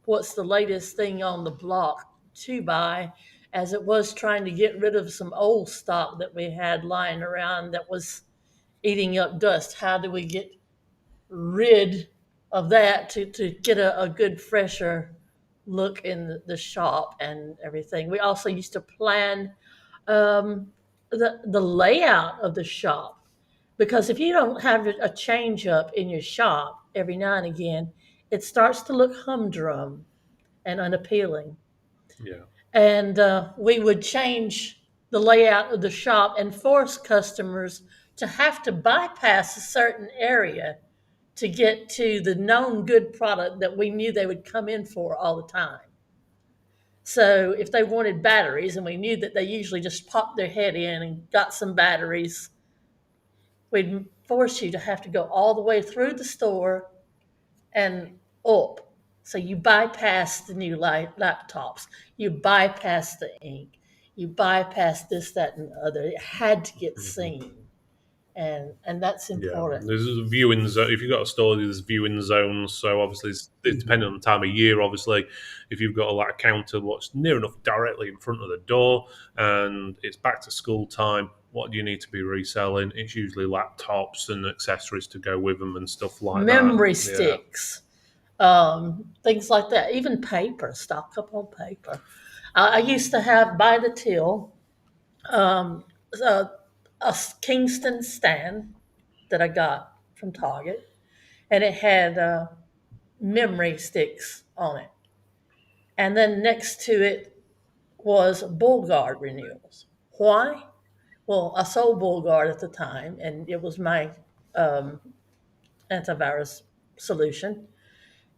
what's the latest thing on the block to buy as it was trying to get rid of some old stock that we had lying around that was eating up dust. How do we get rid of that to get a good, fresher look in the shop and everything? We also used to plan the layout of the shop, because if you don't have a change up in your shop every now and again, it starts to look humdrum and unappealing. Yeah. And we would change the layout of the shop and force customers to have to bypass a certain area to get to the known good product that we knew they would come in for all the time. So if they wanted batteries, and we knew that they usually just popped their head in and got some batteries, we'd force you to have to go all the way through the store and up. So you bypass the new laptops, you bypass the ink, you bypass this, that, and the other. It had to get Mhm. seen, and that's Yeah, important. there's a viewing zone. If you've got a store, there's viewing zones. So obviously, it's depending on the time of year. Obviously, if you've got a counter what's near enough directly in front of the door, and it's back to school time, what do you need to be reselling? It's usually laptops and accessories to go with them and stuff like that. Memory Yeah. sticks, things like that, even paper, stock up on paper. I used to have by the till um, a, a Kingston stand that I got from Target, and it had memory sticks on it. And then next to it was BullGuard renewals. Why? Well, I sold BullGuard at the time, and it was my um, antivirus solution.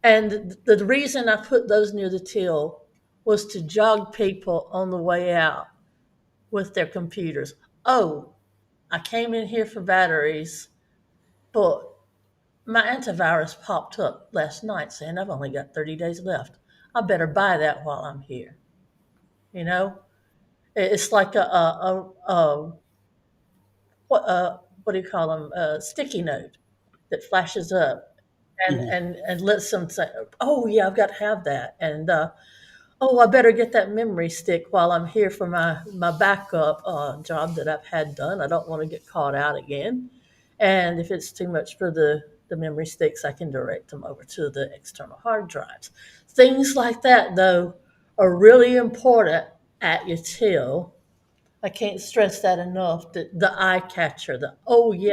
And the reason I put those near the till was to jog people on the way out with their computers. Oh, I came in here for batteries, but my antivirus popped up last night saying I've only got 30 days left. I better buy that while I'm here. You know, it's like what do you call them? A sticky note that flashes up and Mhm. and lets them say, "Oh yeah, I've got to have that," and oh, I better get that memory stick while I'm here for my backup job that I've had done. I don't want to get caught out again. And if it's too much for the memory sticks, I can direct them over to the external hard drives. Things like that, though, are really important at your till. I can't stress that enough. The eye catcher, the oh yeah,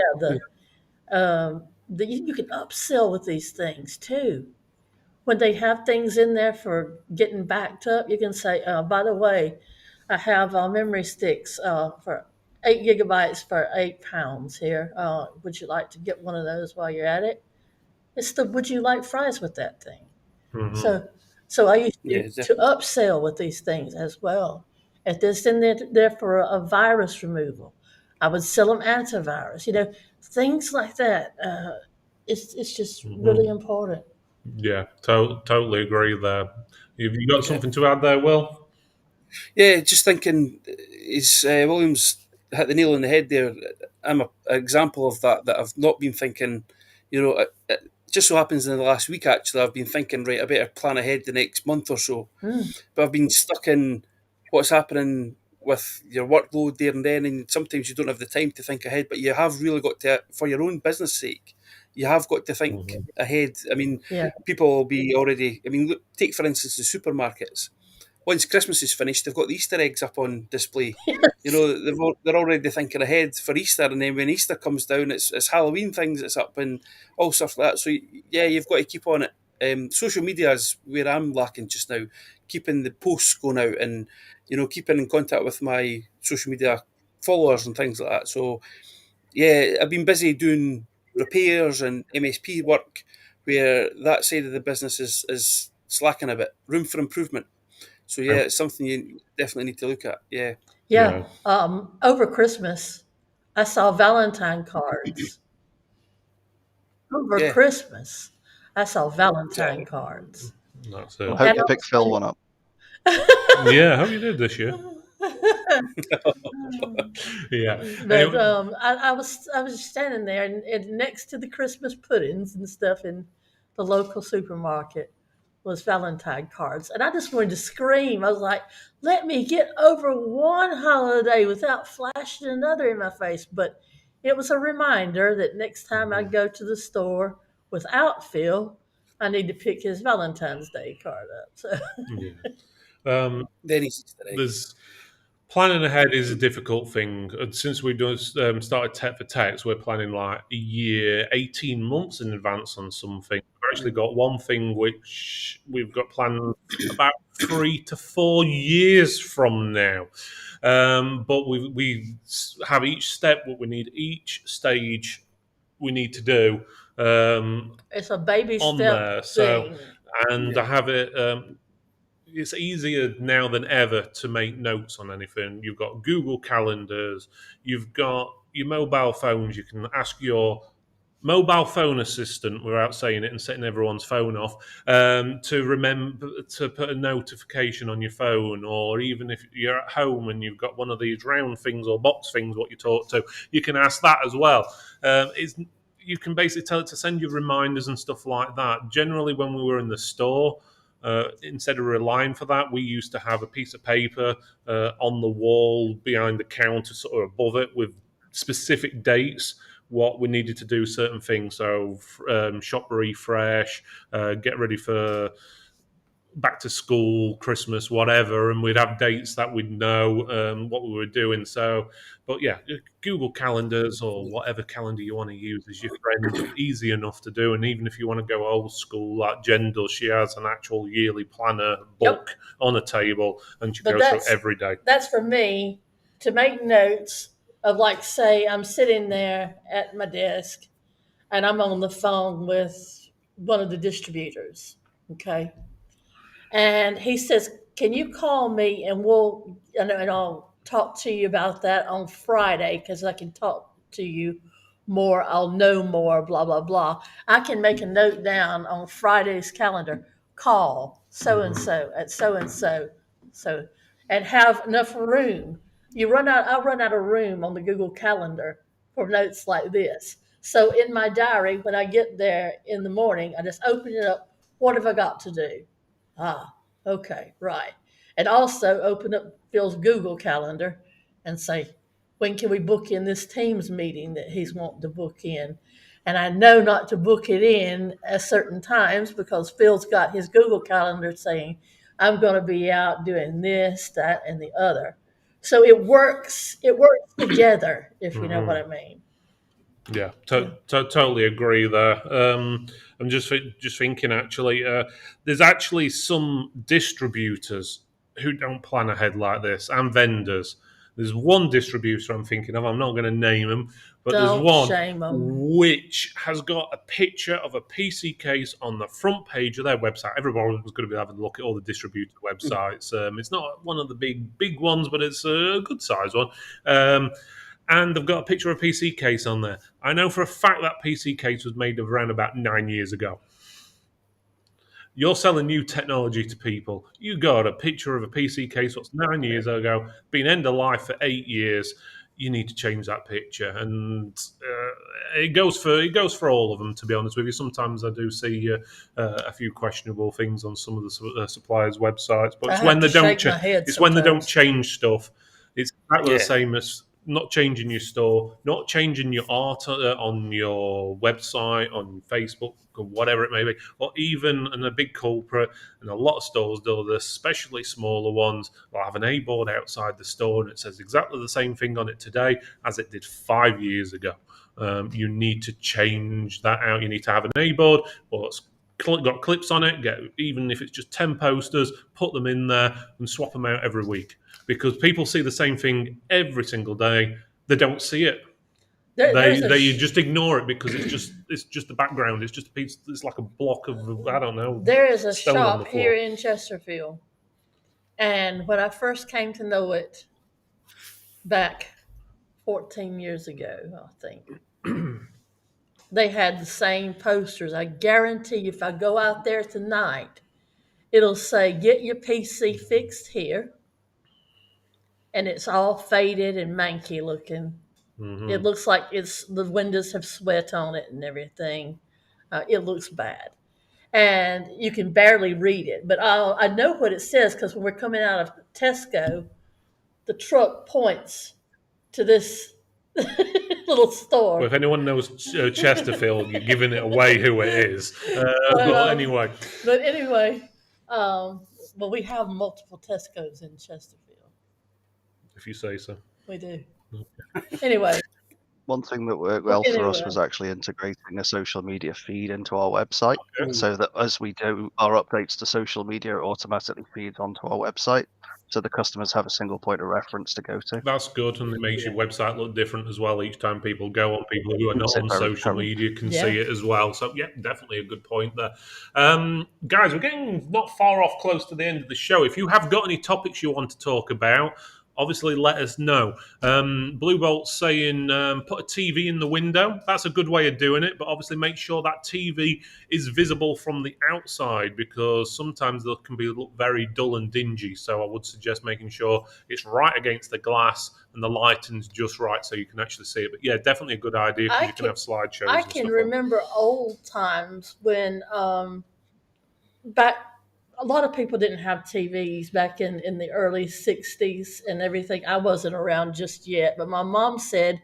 you can upsell with these things too. When they have things in there for getting backed up, you can say, by the way, I have memory sticks for 8 gigabytes for £8 here. Would you like to get one of those while you're at it? It's the would you like fries with that thing? Hmm. So, so I used Yeah, to definitely. upsell with these things as well. If there's in there for a virus removal, I would sell them antivirus. Things like that. It's just really Hmm. important. Yeah, totally agree there. Have you got Yeah. something to add there, Will? Yeah, just thinking, is Williams hit the nail on the head there. I'm an example of that I've not been thinking, it just so happens in the last week actually, I've been thinking, right, I better plan ahead the next month or so. Mm. But I've been stuck in what's happening with your workload there and then, and sometimes you don't have the time to think ahead, but you have really got to, for your own business sake, you have got to think Hmm. ahead. I mean, Yeah. people will be already, I mean, look, take for instance the supermarkets. Once Christmas is finished, they've got the Easter eggs up on display. They're already thinking ahead for Easter, and then when Easter comes down, it's Halloween things that's up and all stuff like that. So yeah, you've got to keep on it. Social media is where I'm lacking just now. keeping the posts going out, and keeping in contact with my social media followers and things like that. So yeah, I've been busy doing repairs and MSP work, where that side of the business is slacking a bit, room for improvement. So yeah, it's something you definitely need to look at. Yeah, Yeah. Yeah. Over Christmas, I saw Valentine cards. Over yeah, Christmas, I saw Valentine exactly. cards. That's Well, it. I hope And you I picked Phil was one up. Yeah, I hope you did this year. Yeah. but Anyway, I was standing there, and next to the Christmas puddings and stuff in the local supermarket was Valentine cards, and I just wanted to scream. I was like, "Let me get over one holiday without flashing another in my face." But it was a reminder that next time I go to the store without Phil, I need to pick his Valentine's Day card up. So yeah. Um, Very Easter egg. there's planning ahead is a difficult thing. And since we've done, started Tech for Techs, we're planning like a year, 18 months in advance on something. We've actually got one thing which we've got planned about 3 to 4 years from now. But we have each step, what we need, each stage we need to do it's a baby on there. step So, thing. and Yeah, I have it. It's easier now than ever to make notes on anything. You've got Google Calendars, you've got your mobile phones. You can ask your mobile phone assistant, without saying it and setting everyone's phone off, to remember to put a notification on your phone. Or even if you're at home and you've got one of these round things or box things, what you talk to, you can ask that as well. It's You can basically tell it to send you reminders and stuff like that. Generally, when we were in the store, instead of relying for that, we used to have a piece of paper on the wall behind the counter, sort of above it, with specific dates what we needed to do certain things. So shop refresh, get ready for back to school, Christmas, whatever, and we'd have dates that we'd know what we were doing. So, but yeah, Google Calendars or whatever calendar you want to use as your friend, easy enough to do. And even if you want to go old school, like Jen does, she has an actual yearly planner Yep. book on a table, and she But goes through every day. that's for me to make notes of, like, say I'm sitting there at my desk and I'm on the phone with one of the distributors, okay? And he says, "Can you call me and I'll talk to you about that on Friday because I can talk to you more. I'll know more, blah, blah, blah." I can make a note down on Friday's calendar, call so and so at so and so, so, and have enough room. I run out of room on the Google Calendar for notes like this. So in my diary, when I get there in the morning, I just open it up. What have I got to do? Ah, okay, right. And also open up Phil's Google Calendar and say, when can we book in this Teams meeting that he's wanting to book in? And I know not to book it in at certain times because Phil's got his Google Calendar saying, I'm going to be out doing this, that, and the other. So it works. It works together, if you know what Mhm. I mean. Yeah, Yeah. totally agree there. I'm just thinking actually, there's actually some distributors who don't plan ahead like this, and vendors. There's one distributor I'm thinking of. I'm not going to name them, but there's Don't one shame them. which has got a picture of a PC case on the front page of their website. Everyone's going to be having a look at all the distributor websites. It's not one of the big ones, but it's a good size one. And they've got a picture of a PC case on there. I know for a fact that PC case was made around about 9 years ago. You're selling new technology to people. You got a picture of a PC case what's 9 years ago, been end of life for 8 years. You need to change that picture, and it goes for all of them. To be honest with you, sometimes I do see a few questionable things on some of the suppliers' websites, but I it's have when to they don't. shake my head It's when they don't sometimes. change stuff. It's exactly the yeah, same as not changing your store, not changing your art on your website, on Facebook, or whatever it may be, or even, and a big culprit, and a lot of stores do this, especially smaller ones, will have an A board outside the store and it says exactly the same thing on it today as it did 5 years ago. You need to change that out. You need to have an A board, or got clips on it. Get even if it's just 10 posters, put them in there and swap them out every week because people see the same thing every single day. They don't see it. There's They just ignore it because it's just the background. It's just a piece. It's like a block of I don't know there is a stone on the shop here floor. in Chesterfield, and when I first came to know it back 14 years ago, I think they had the same posters. I guarantee if I go out there tonight, it'll say "Get your PC fixed here," and it's all faded and manky looking. It Hmm. looks like it's the windows have sweat on it and everything. It looks bad, and you can barely read it. But I know what it says because when we're coming out of Tesco, the truck points to this little Well, store. if anyone knows Chesterfield, you're giving it away who it is. But But anyway, but anyway, well, we have multiple Tesco's in Chesterfield. if you say so. We do. Anyway, One thing that worked well for us anyway, was actually integrating a social media feed into our website Okay. so that as we do our updates to social media, it automatically feeds onto our website. So the customers have a single point of reference to go to. That's good, and it makes your website look different as well each time people go on. People who are not Makes it on very social current. media can yeah. see it as well. So, yeah, definitely a good point there. Guys, we're getting not far off close to the end of the show. If you have got any topics you want to talk about, obviously let us know. Blue Bolt's saying put a TV in the window. That's a good way of doing it, but obviously make sure that TV is visible from the outside because sometimes they can look very dull and dingy. So I would suggest making sure it's right against the glass and the lighting's just right so you can actually see it. But yeah, definitely a good idea because I you can can have slideshows I and can stuff on. remember old times when back a lot of people didn't have TVs back in the early 60s and everything. I wasn't around just yet, but my mom said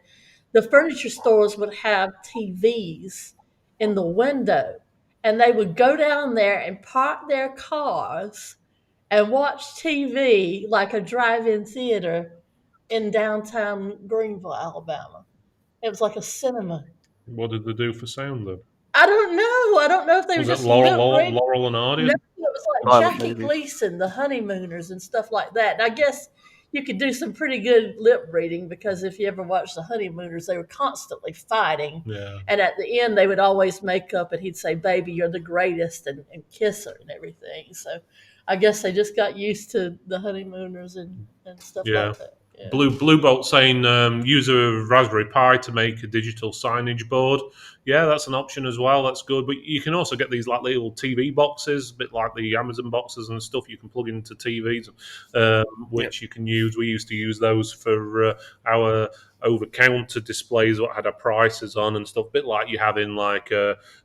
the furniture stores would have TVs in the window and they would go down there and park their cars and watch TV like a drive-in theater in downtown Greenville, Alabama. It was like a cinema. What did they do for sound though? I don't know. I don't know if they were Was it just lip reading. Laurel and Hardy? No, it was like Silent Jackie movies. Gleason, the Honeymooners, and stuff like that. And I guess you could do some pretty good lip reading because if you ever watched the Honeymooners, they were constantly fighting. Yeah. And at the end, they would always make up and he'd say, "Baby, you're the greatest," and kiss her and everything. So I guess they just got used to the Honeymooners and stuff Yeah. like that. Yeah. Blue Bolt saying use a Raspberry Pi to make a digital signage board. Yeah, that's an option as well. That's good. But you can also get these like little TV boxes, a bit like the Amazon boxes and stuff. You can plug into TVs, Yep. which you can use. We used to use those for our over-counter displays, what had our prices on and stuff. A bit like you have in like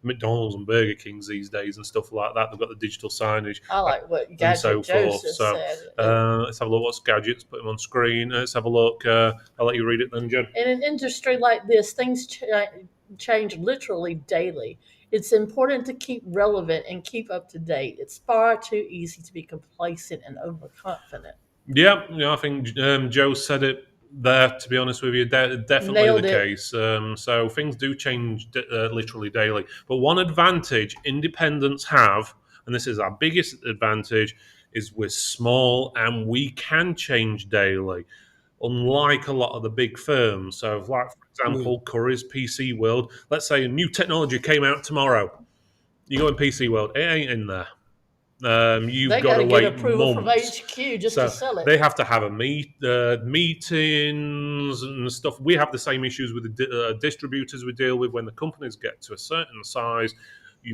McDonald's and Burger Kings these days and stuff like that. They've got the digital signage I like what and so Gadget forth. Joseph So said. let's have a look. What's gadgets? Put them on screen. Let's have a look. I'll let you read it then, Jen. In an industry like this, things change literally daily. It's important to keep relevant and keep up to date. It's far too easy to be complacent and overconfident. Yeah, I think Joe said it there. To be honest with you, definitely the Nailed it. case. So things do change literally daily. But one advantage independents have, and this is our biggest advantage, is we're small and we can change daily. Unlike a lot of the big firms. So, like for Mm. example, Curry's PC World. Let's say a new technology came out tomorrow. You go in PC World, it ain't in there. You've They got got to to get wait approval from months. HQ just to So sell it. they have to have a meetings and stuff. We have the same issues with the distributors we deal with when the companies get to a certain size.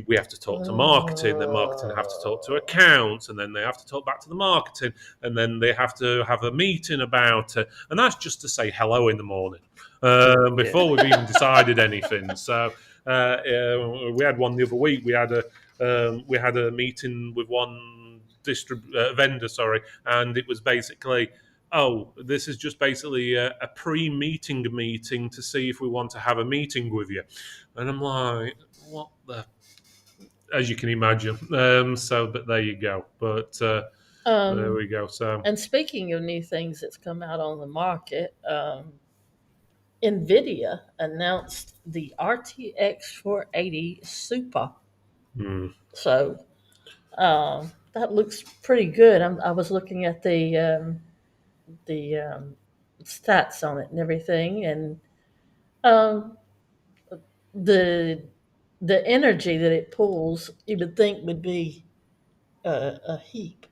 We have to talk to marketing, then marketing have to talk to accounts, and then they have to talk back to the marketing, and then they have to have a meeting about it. And that's just to say hello in the morning before we've even decided anything. So we had one the other week. We had a meeting with one vendor, sorry, and it was basically, oh, this is just basically a pre-meeting meeting to see if we want to have a meeting with you. And I'm like, what the? As you can imagine. But there you go. But there Um, we go. So, and speaking of new things that's come out on the market, NVIDIA announced the RTX 480 Super. So that looks pretty good. I was looking at the stats on it and everything, and um, the the energy that it pulls, you would think would be a heap,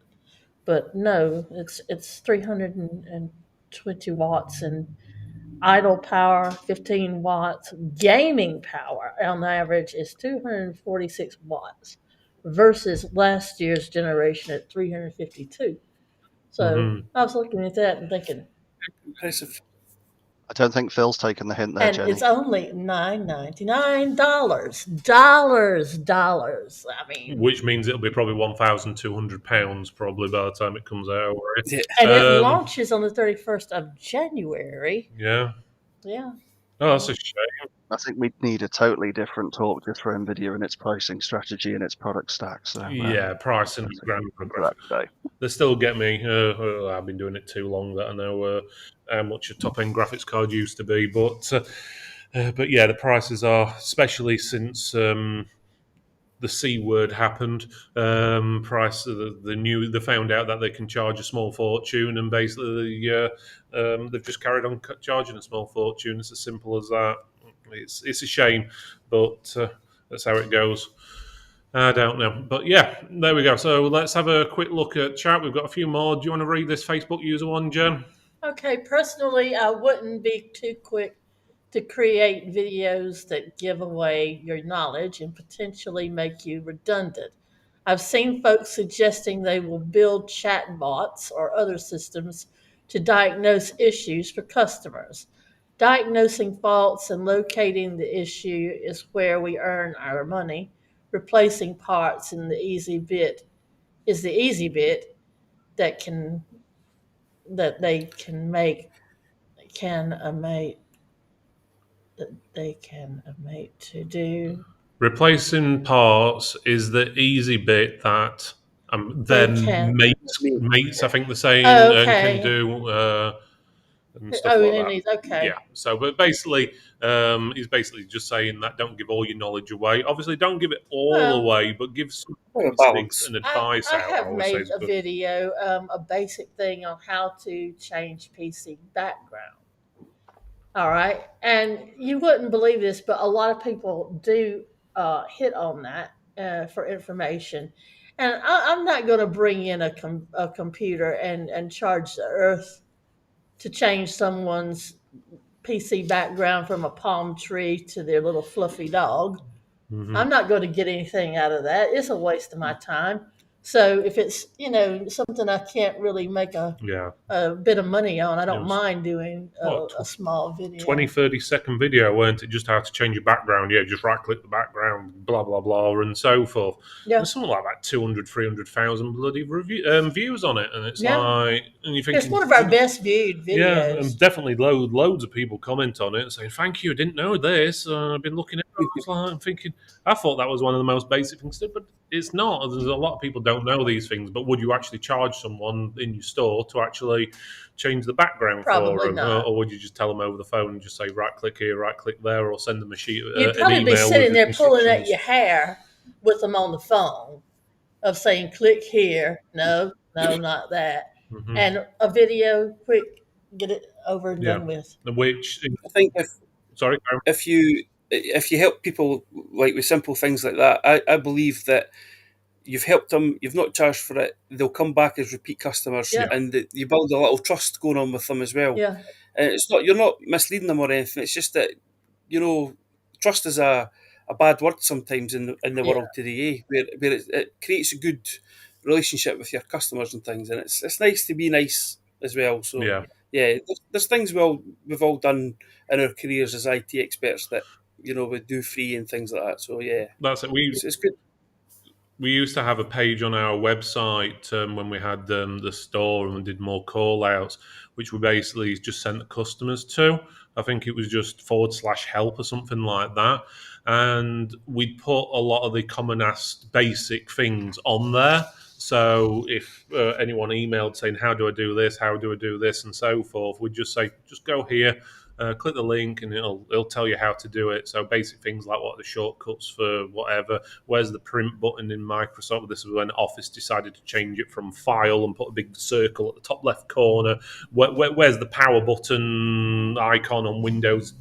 but no, it's 320 watts and idle power 15 watts. Gaming power on average is 246 watts versus last year's generation at 352. So Mm-hmm. I was looking at that and thinking, Impressive. I don't think Phil's taken the hint there, and it's Jenny. only $9.99. Dollars. I mean, Which means it'll be probably £1,200 probably by the time it comes out. Yeah. and it Um, launches on the 31st of January. yeah. Yeah. Oh, that's a shame. I think we'd need a totally different talk just for Nvidia and its pricing strategy and its product stack. So Yeah, price and let's save grand something for that today. they still get me. I've been doing it too long that I know how much a top end graphics card used to be. But yeah, the prices are, especially since the C word happened. Price they found out that they can charge a small fortune, and basically they've just carried on charging a small fortune. It's as simple as that. It's a shame, but that's how it goes. I don't know. But yeah, there we go. So let's have a quick look at chat. We've got a few more. Do you want to read this Facebook user one, Jen? Okay, personally, I wouldn't be too quick to create videos that give away your knowledge and potentially make you redundant. I've seen folks suggesting they will build chatbots or other systems to diagnose issues for customers. Diagnosing faults and locating the issue is where we earn our money. Replacing parts in the easy bit is the easy bit that can that they can make can a mate that they can a mate to do. Replacing parts is the easy bit that They then can. mates, I think they're saying, Oh, and can okay. do and stuff Oh, like and that. he's Yeah. okay. So, but basically, he's basically just saying that don't give all your knowledge away. Obviously, don't give it all Well, away, but give some Well, a instincts balance. and I advice I out. I have always say made is a good. video, a basic thing on how to change PC background. All right, and you wouldn't believe this, but a lot of people do hit on that for information. And I'm not going to bring in a computer and charge the earth to change someone's PC background from a palm tree to their little fluffy dog. Hmm. I'm not going to get anything out of that. It's a waste of my time. So if it's something I can't really make Yeah. a bit of money on, I It don't was mind doing what a small 20, video. 30 second video, weren't it? Just how to change your background. Yeah, just right click the background, blah, blah, blah, and so forth. Yeah, There's something like that 200, 300,000 bloody views on it. And it's yeah. like, and you're It's thinking, one of our best viewed yeah, and videos. definitely loads of people comment on it saying, thank you, I didn't know this. I've been looking at it. I was like, I'm thinking, I thought that was one of the most basic things to do, but it's not. There's a lot of people don't know these things, but would you actually charge someone in your store to actually change the background for Probably them? not. Or would you just tell them over the phone and just say, right click here, right click there, or send them You'd an probably be email with sitting there pulling at instructions? your hair with them on the phone of saying, click here. No, no, not that. Hmm. And a video, quick, get it over and Yeah. done with. Which, I think sorry, if you help people like with simple things like that, I believe that you've helped them, you've not charged for it, they'll come back as repeat customers, Yeah, yeah, and you build a little trust going on with them as well. yeah, And it's not you're not misleading them or anything. It's just that you know trust is a bad word sometimes in the yeah. world today, where it creates a good relationship with your customers and things, and it's nice to be nice as well. So yeah, yeah, there's things we've all done in our careers as IT experts that we do free and things like that. So yeah, that's it. it's good. We used to have a page on our website when we had the store and we did more call outs, which we basically just sent the customers to. I think it was just /help or something like that. And we'd put a lot of the common asked basic things on there. So if anyone emailed saying, how do I do this? How do I do this? And so forth, we'd just say, just go here. click the link and it'll tell you how to do it. So basic things like what are the shortcuts for whatever. Where's the print button in Microsoft? This is when Office decided to change it from file and put a big circle at the top left corner. Where's the power button icon on Windows?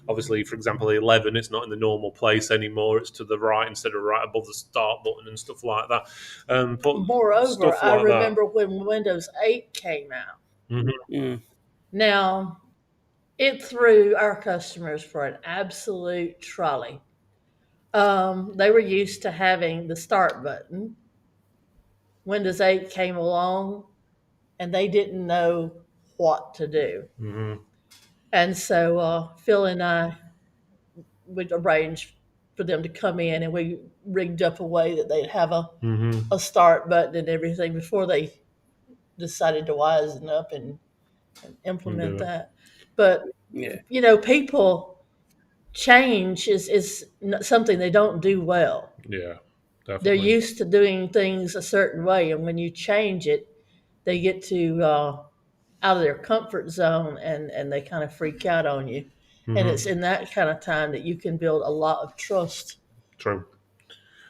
Obviously, for example, the 11, it's not in the normal place anymore. It's to the right instead of right above the start button and stuff like that. But Moreover, stuff I like that. remember when Windows 8 came out. Mhm. Mm. Now, it threw our customers for an absolute trolley. They were used to having the start button. Windows 8 came along and they didn't know what to do. Mhm. And so Phil and I would arrange for them to come in, and we rigged up a way that they'd have Mhm. a start button and everything before they decided to wisen up and implement Do it. that. But, Yeah. people change is something they don't do well. Yeah, They're definitely. used to doing things a certain way, and when you change it, they get to out of their comfort zone, and they kind of freak out on you. And it's Mhm. in that kind of time that you can build a lot of trust. True.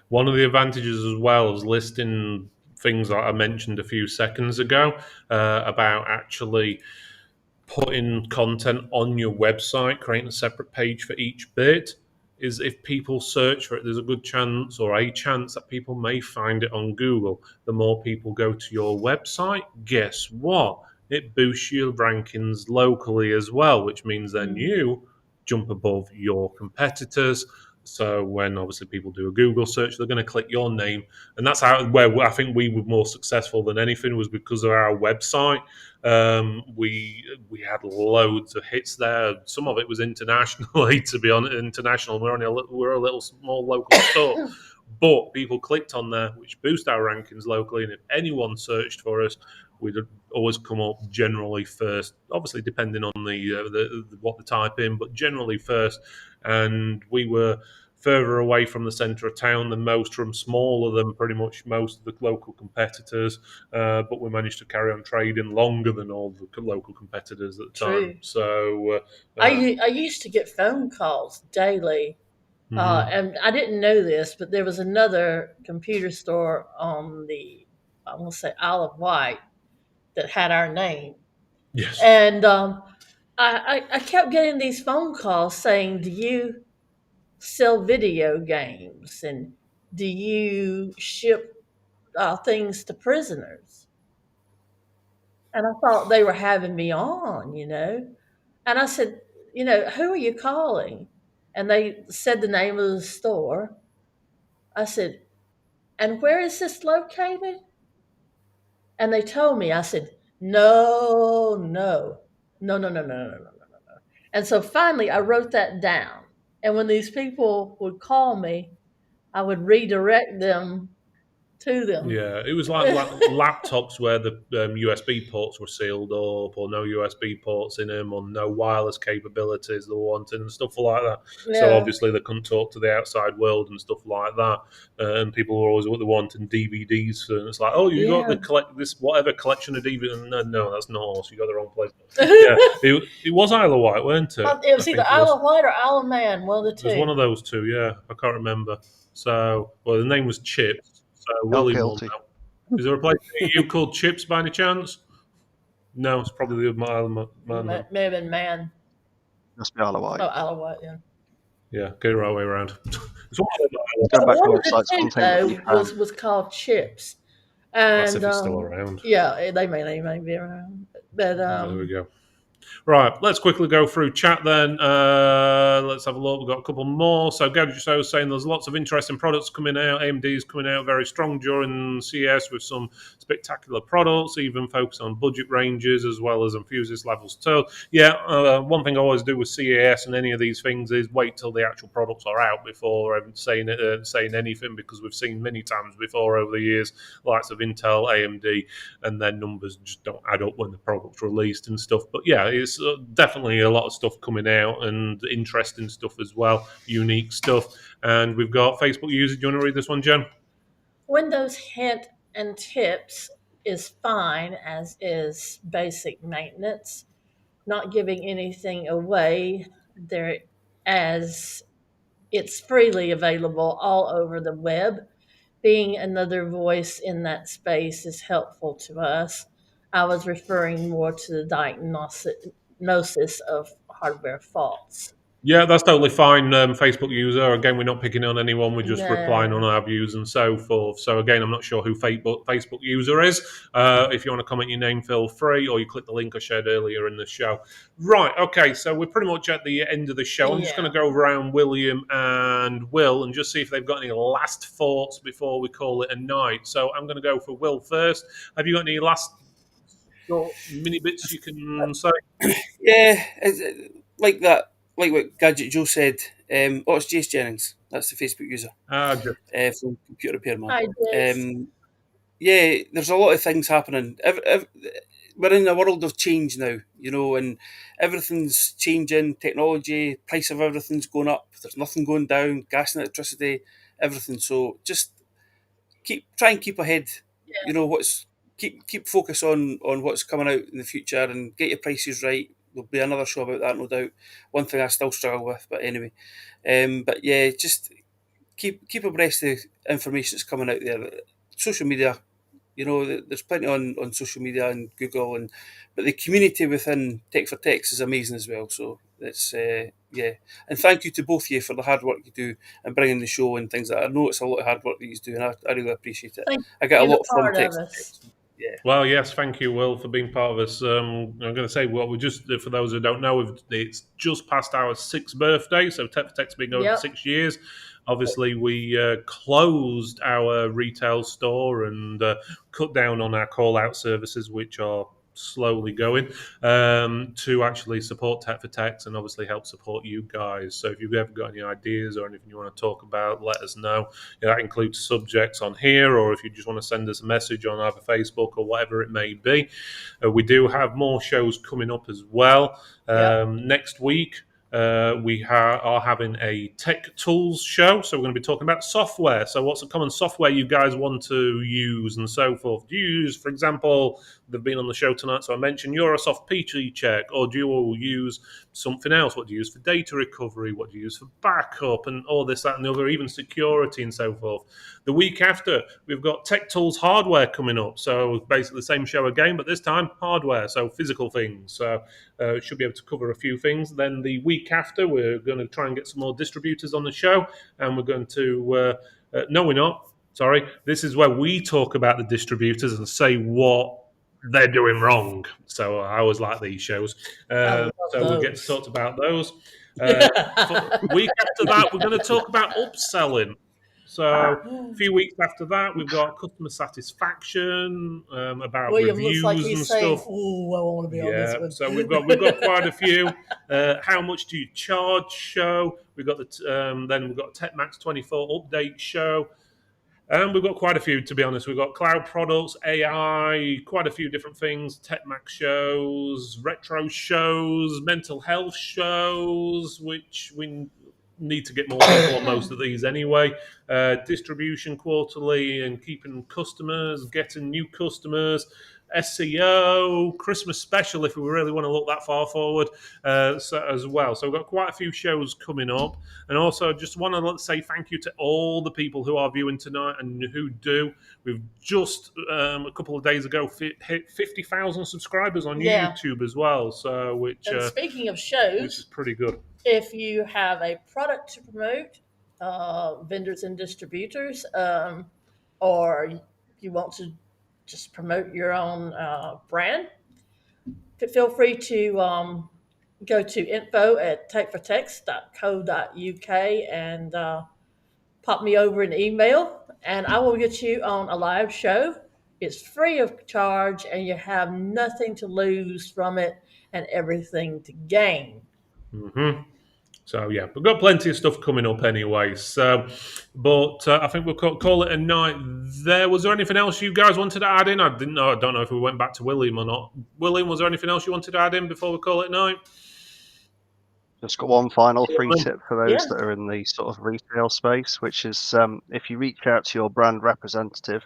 One of the advantages as well is listing things that I mentioned a few seconds ago about actually putting content on your website, creating a separate page for each bit, is if people search for it, there's a good chance or a chance that people may find it on Google. The more people go to your website, guess what? It boosts your rankings locally as well, which means then Mhm. you jump above your competitors. So when obviously people do a Google search, they're going to click your name, and that's how where I think we were more successful than anything was because of our website. We had loads of hits there. Some of it was internationally, to be honest. International. We're a little small local store, but people clicked on there, which boost our rankings locally. And if anyone searched for us, we'd always come up generally first. Obviously, depending on the what they type in, but generally first. And we were further away from the centre of town than most, from smaller than pretty much most of the local competitors. But we managed to carry on trading longer than all the local competitors at the time. True. So, I used to get phone calls daily, mhm. and I didn't know this, but there was another computer store on the, I want to say, Isle of Wight that had our name. Yes, And I kept getting these phone calls saying, "Do you sell video games? And do you ship things to prisoners?" And I thought they were having me on. And I said, "Who are you calling?" And they said the name of the store. I said, "And where is this located?" And they told me. I said, "No, no, no, no, no, no, no, no, no, no, no." And so finally, I wrote that down. And when these people would call me, I would redirect them to them. yeah, it was like laptops where the USB ports were sealed up, or no USB ports in them, or no wireless capabilities they wanted, and stuff like that. So Yeah, obviously they couldn't talk to the outside world and stuff like that. And people were always what they wanting DVDs, and it's like, oh, you got yeah. the collect this whatever collection of DVDs. No, no, that's not us. You got the wrong place. Yeah, it was Isle of Wight, weren't it? It I was either think it Isle was. of Wight or Isle of Man, one of the It was one two. of those two. Yeah, I can't remember. So, well, the name was Chips. So Oh, William will guilty. know. Is there a place near you called Chips by any chance? No, it's probably the Mile Man then. May have been Man. Must be Isle of Oh, Wight. Isle of Wight, yeah. Yeah, get it right way around. It's one of them. Just going back to One of the websites, one two, thing that we though, found. was called Chips. That's And if it's still around. yeah, they may be around. But There we go. Right, let's quickly go through chat then. Let's have a look. We've got a couple more. So, Gadget Show is saying there's lots of interesting products coming out. AMD is coming out very strong during CES with some spectacular products, even focus on budget ranges as well as enthusiast levels too. Yeah, one thing I always do with CES and any of these things is wait till the actual products are out before saying anything, because we've seen many times before over the years, likes of Intel, AMD, and their numbers just don't add up when the product's released and stuff. But yeah, it's definitely a lot of stuff coming out and interesting stuff as well, unique stuff. And we've got Facebook users. Do you want to read this one, Jen? Windows Hint and Tips is fine, as is basic maintenance. not giving anything away there, as it's freely available all over the web. Being another voice in that space is helpful to us. I was referring more to the diagnosis of hardware faults. Yeah, that's totally fine. Facebook user. Again, we're not picking on anyone. We're just replying on No. our views and so forth. So again, I'm not sure who Facebook user is. If you want to comment your name, feel free, or you click the link I shared earlier in the show. Right. Okay. So we're pretty much at the end of the show. I'm just going Yeah. to go around William and Will and just see if they've got any last thoughts before we call it a night. So I'm going to go for Will first. Have you got any last short mini bits you can say? Yeah, like that, like what Gadget Joe said. Oh, it's Jace Jennings. That's the Facebook user Just from Computer Repairman. Hi, Jace. Yeah, there's a lot of things happening. We're in a world of change now, and everything's changing. Technology, price of everything's going up. There's nothing going down. Gas and electricity, everything. So just try and keep ahead. You know what's keep focus on what's coming out in the future and get your prices right. There'll be another show about that, no doubt. One thing I still struggle with, but anyway. But yeah, just keep abreast of information that's coming out there. Social media, there's plenty on social media and Google, but the community within Tech for Techs is amazing as well. So it's yeah, and thank you to both of you for the hard work you do and bringing the show and things like that. I know it's a lot of hard work that you do, and I really appreciate it. Thank I get a you, the lot from part Tech of for us. Techs. Yeah. Well, yes, thank you, Will, for being part of us. I'm going to say, well, we just, for those who don't know, it's just past our 6th birthday, so Tech for Tech's been going for Yep. 6 years. Obviously, we closed our retail store and cut down on our call-out services, which are slowly going, to actually support Tech for Techs and obviously help support you guys. So if you've ever got any ideas or anything you want to talk about, let us know. That includes subjects on here, or if you just want to send us a message on either Facebook or whatever it may be. We do have more shows coming up as well. Yep. Next week, we are having a tech tools show. So we're going to be talking about software. So what's the common software you guys want to use and so forth? Do you use, for example, they've been on the show tonight, so I mentioned Eurosoft PC Check, or do you use something else? What do you use for data recovery? What do you use for backup and all this, that, and the other, even security and so forth? The week after, we've got Tech Tools Hardware coming up. So basically the same show again, but this time hardware, so physical things. So should be able to cover a few things. Then the week after, we're going to try and get some more distributors on the show, and we're going to no, we're not. Sorry, this is where we talk about the distributors and say what they're doing wrong. So I always like these shows. I love So we get to those. talk about those. Week after that, we're going to talk about upselling. So a few weeks after that, we've got customer satisfaction, about William looks like reviews and he's saying, stuff. "Ooh, I want to be on this Yeah, one." so we've got quite a few. How much do you charge? Show we've got then we've got TechMax 24 update show. And we've got quite a few, to be honest. We've got cloud products, AI, quite a few different things, TechMax shows, retro shows, mental health shows, which we need to get more people on most of these anyway. Distribution quarterly and keeping customers, getting new customers, SEO, Christmas special if we really want to look that far forward as well. So we've got quite a few shows coming up. And also, just want to say thank you to all the people who are viewing tonight and who do. We've just a couple of days ago hit 50,000 subscribers on Yeah. YouTube as well. So which And speaking of is shows, pretty good. if you have a product to promote, vendors and distributors, or you want to just promote your own brand, feel free to go to info@techfortex.co.uk and pop me over an email, and I will get you on a live show. It's free of charge, and you have nothing to lose from it and everything to gain. Mm-hmm. So yeah, we've got plenty of stuff coming up anyway. So, but I think we'll call it a night. Was there anything else you guys wanted to add in? I didn't know. I don't know if we went back to William or not. William, was there anything else you wanted to add in before we call it night? Just got one final free Yeah. tip for those Yeah. that are in the sort of retail space, which is if you reach out to your brand representative,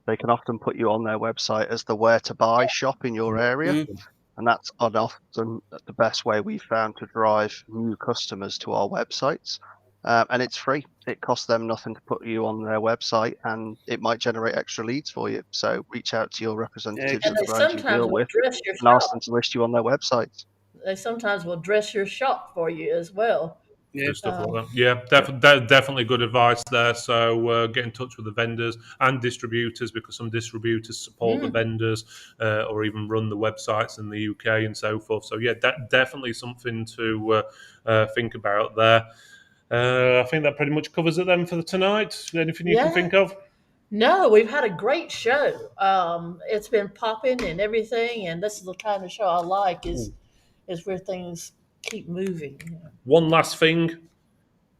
they can often put you on their website as the where to buy shop in your area. Mhm. And that's often the best way we've found to drive new customers to our websites. And it's free. It costs them nothing to put you on their website, and it might generate extra leads for you. So reach out to your representatives And of the they brands you sometimes deal will with dress your and ask them shop. to list you on their websites. They sometimes will dress your shop for you as well. Yeah. Do stuff like Um, that. Yeah, definitely good advice there. So get in touch with the vendors and distributors, because some distributors support the vendors or even run the websites in the UK and so forth. So yeah, definitely something to think about there. I think that pretty much covers it then for tonight. Anything you can yeah. think of? No, we've had a great show. It's been popping and everything, and this is the kind of show I like. Is where things keep moving. One last thing.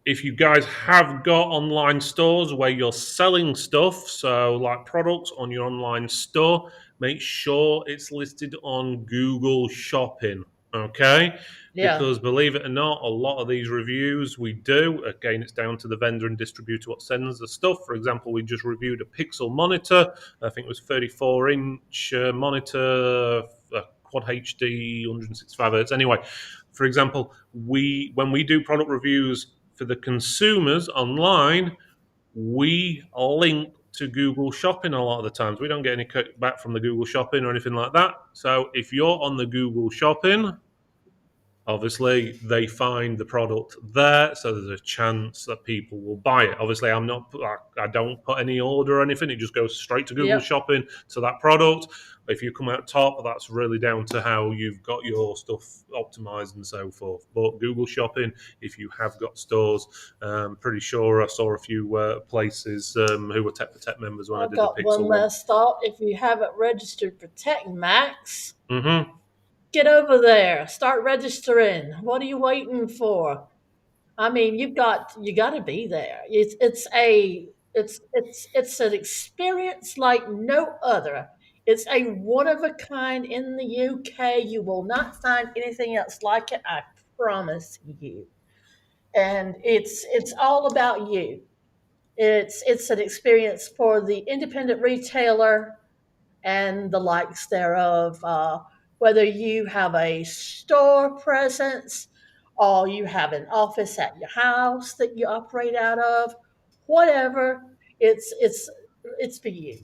If you guys have got online stores where you're selling stuff, so like products on your online store, make sure it's listed on Google Shopping. Okay? Yeah. Because believe it or not, a lot of these reviews we do, again, it's down to the vendor and distributor what sends the stuff. For example, we just reviewed a Pixel monitor. I think it was 34-inch monitor, Quad HD, 165 hertz. Anyway, for example, when we do product reviews for the consumers online, we link to Google Shopping a lot of the times. We don't get any kickback from the Google Shopping or anything like that. So if you're on the Google Shopping, obviously they find the product there, so there's a chance that people will buy it. Obviously I don't put any order or anything, it just goes straight to Google Yep. Shopping to that product. If you come out top, that's really down to how you've got your stuff optimized and so forth. But Google Shopping, if you have got stores, pretty sure I saw a few places who were Tech for Tech members when I I've did the got one Pixel one. last thought. If you haven't registered for TechMax, Mm-hmm. get over there. Start registering. What are you waiting for? I mean, you got to be there. It's an experience like no other. It's a one of a kind in the UK. You will not find anything else like it. I promise you. And it's all about you. It's an experience for the independent retailer and the likes thereof. Whether you have a store presence or you have an office at your house that you operate out of, whatever, it's for you.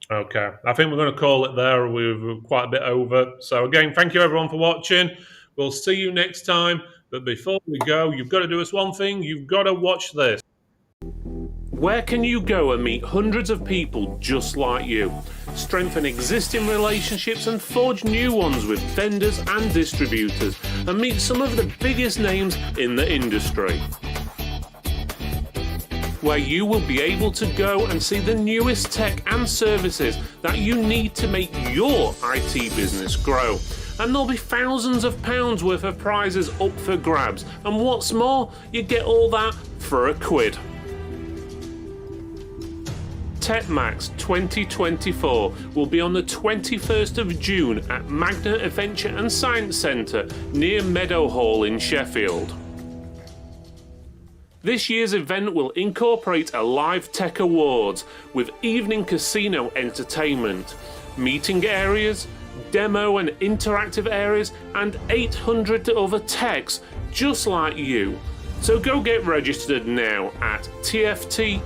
Okay, I think we're going to call it there. We're quite a bit over. So, again, thank you everyone for watching. We'll see you next time. But before we go, you've got to do us one thing. You've got to watch this. Where can you go and meet hundreds of people just like you? Strengthen existing relationships and forge new ones with vendors and distributors, and meet some of the biggest names in the industry. Where you will be able to go and see the newest tech and services that you need to make your IT business grow. And there'll be thousands of pounds worth of prizes up for grabs. And what's more, you get all that for £1. TechMax 2024 will be on the 21st of June at Magna Adventure and Science Centre near Meadowhall in Sheffield. This year's event will incorporate a live tech awards with evening casino entertainment, meeting areas, demo and interactive areas, and 800 other techs just like you. So go get registered now at tftmax.com.